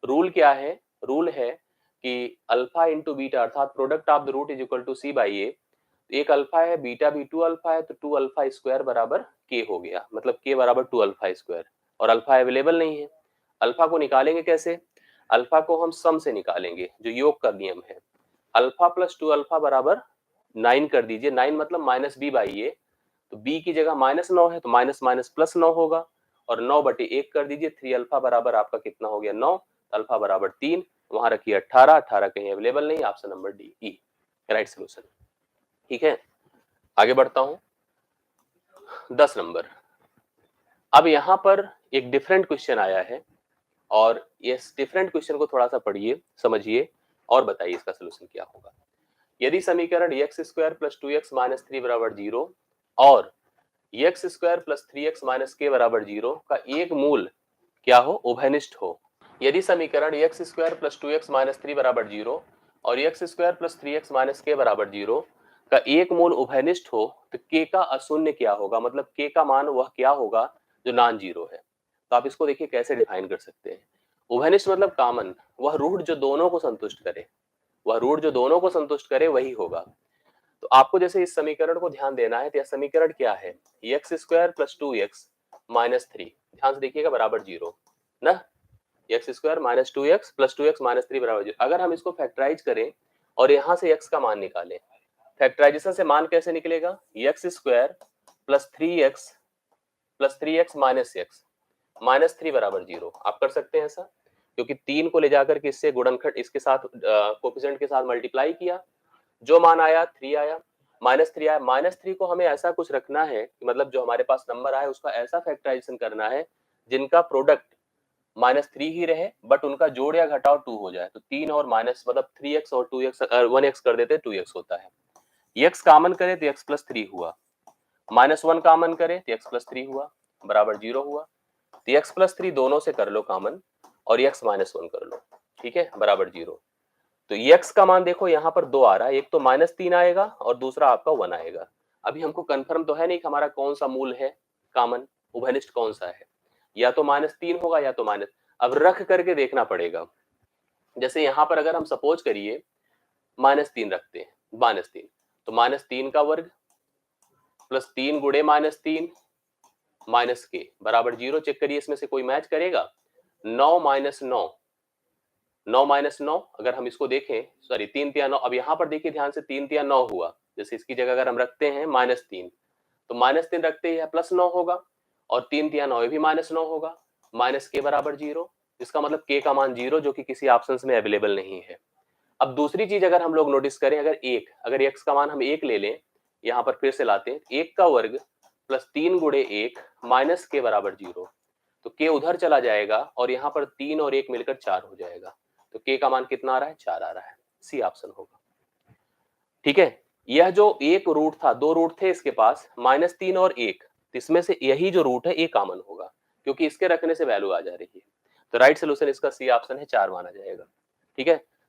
रूल क्या है, रूल है कि अल्फा इंटू बीटा अर्थात product of the root is equal to c by a. एक अल्फा है, बीटा भी 2 अल्फा है, तो 2 अल्फा स्क्वायर बराबर के हो गया, मतलब के बराबर 2 अल्फा स्क्वायर, और अल्फा अवेलेबल नहीं है। अल्फा को निकालेंगे कैसे, अल्फा को हम सम से निकालेंगे, जो योग का नियम है। अल्फा प्लस 2 अल्फा बराबर 9 कर दीजिए, 9 मतलब माइनस बी बाई ए, तो बी की जगह -9 है तो माइनस माइनस प्लस 9 होगा, और 9/1 कर दीजिए, 3 अल्फा बराबर आपका कितना हो गया 9, अल्फा बराबर 3, वहां रखिए 18, 18 कहीं अवेलेबल नहीं, option number D E right solution. ठीक है, आगे बढ़ता हूं 10 नंबर। अब यहां पर एक डिफरेंट क्वेश्चन आया है, और इस डिफरेंट क्वेश्चन को थोड़ा सा पढ़िए, समझिए और बताइए इसका सोल्यूशन क्या होगा। यदि समीकरण x square plus 2x minus 3 बराबर 0 और x square plus 3x minus के बराबर 0 का एक मूल क्या हो, उभयनिष्ठ हो। यदि समीकरण x square plus 2x minus 3 बराबर 0 और x square plus 3x minus के बराबर 0 का एक मूल उभयनिष्ठ हो, तो के का अशून्य क्या होगा, मतलब के का मान वह क्या होगा जो नॉन जीरो है। तो आप इसको देखिए कैसे डिफाइन कर सकते हैं। उभयनिष्ठ मतलब कॉमन, वह रूट जो दोनों को संतुष्ट करे, वह रूट जो दोनों को संतुष्ट करे वही होगा। तो आपको जैसे इस समीकरण को ध्यान देना है, तो यह समीकरण क्या है, X square plus 2x minus 3, ध्यान से देखिएगा बराबर 0 ना, x square minus 2x plus 2x minus 3 बराबर 0। अगर हम इसको फैक्टराइज करें और यहाँ से x का मान निकालें, फैक्टराइजेशन से मान कैसे निकलेगा, x square plus 3x minus x minus 3 बराबर 0। आप कर सकते हैं ऐसा, क्योंकि 3 को ले जाकर के इससे गुणनखंड इसके साथ कोफिशिएंट के साथ मल्टीप्लाई किया, जो मान आया 3 आया, -3 आया। -3 को हमें ऐसा कुछ रखना है कि मतलब जो हमारे पास नंबर आए उसका ऐसा फैक्टराइजेशन करना है जिनका प्रोडक्ट -3 ही रहे, बट उनका जोड़ या घटाव 2 हो जाए। तो 3 और माइनस मतलब 3x और 2x 1x कर देते 2x होता है। x कॉमन करे तो x प्लस 3 हुआ, -1 कॉमन करे तो x प्लस 3 हुआ, बराबर 0 हुआ। तो x प्लस 3 दोनों से कर लो कॉमन और x -1 कर लो, ठीक है, बराबर 0। तो x का मान देखो यहाँ पर 2 आ रहा है, एक तो -3 आएगा और दूसरा आपका 1 आएगा। अभी हमको कंफर्म तो है नहीं कि हमारा कौन सा मूल है कॉमन, उभयनिष्ठ कौन सा है, या तो -3 होगा या तो माइनस, अब रख करके देखना पड़ेगा। जैसे यहाँ पर अगर हम सपोज करिए -3 रखते हैं, -3 तो -3 का वर्ग प्लस 3 गुणे -3 माइनस के बराबर 0। चेक करिए इसमें से कोई मैच करेगा, 9 माइनस 9, 9 माइनस 9, अगर हम इसको देखें सॉरी 3 3 9, अब यहाँ पर देखिए ध्यान से 3 3 9 हुआ, जैसे इसकी जगह अगर हम रखते हैं -3 तो -3 रखते ही +9 होगा, और 3 3 9 भी -9 होगा, माइनस के बराबर 0। इसका मतलब के का मान 0 जो कि किसी ऑप्शन में अवेलेबल नहीं है। अब दूसरी चीज अगर हम लोग नोटिस करें, अगर x का मान हम 1 ले लें, यहाँ पर फिर से लाते हैं, 1 का वर्ग प्लस 3 गुणे 1 माइनस के बराबर 0, तो के उधर चला जाएगा और यहाँ पर 3 और 1 मिलकर 4 हो जाएगा। तो के का मान कितना आ रहा है, 4 आ रहा है, सी ऑप्शन होगा। ठीक है, यह जो एक रूट था, दो रूट थे इसके पास -3 और 1, इसमें से यही जो रूट है ये कॉमन होगा, क्योंकि इसके रखने से वैल्यू आ जा रही है। तो राइट सोल्यूशन इसका सी ऑप्शन है, 4 माना जाएगा। ठीक है,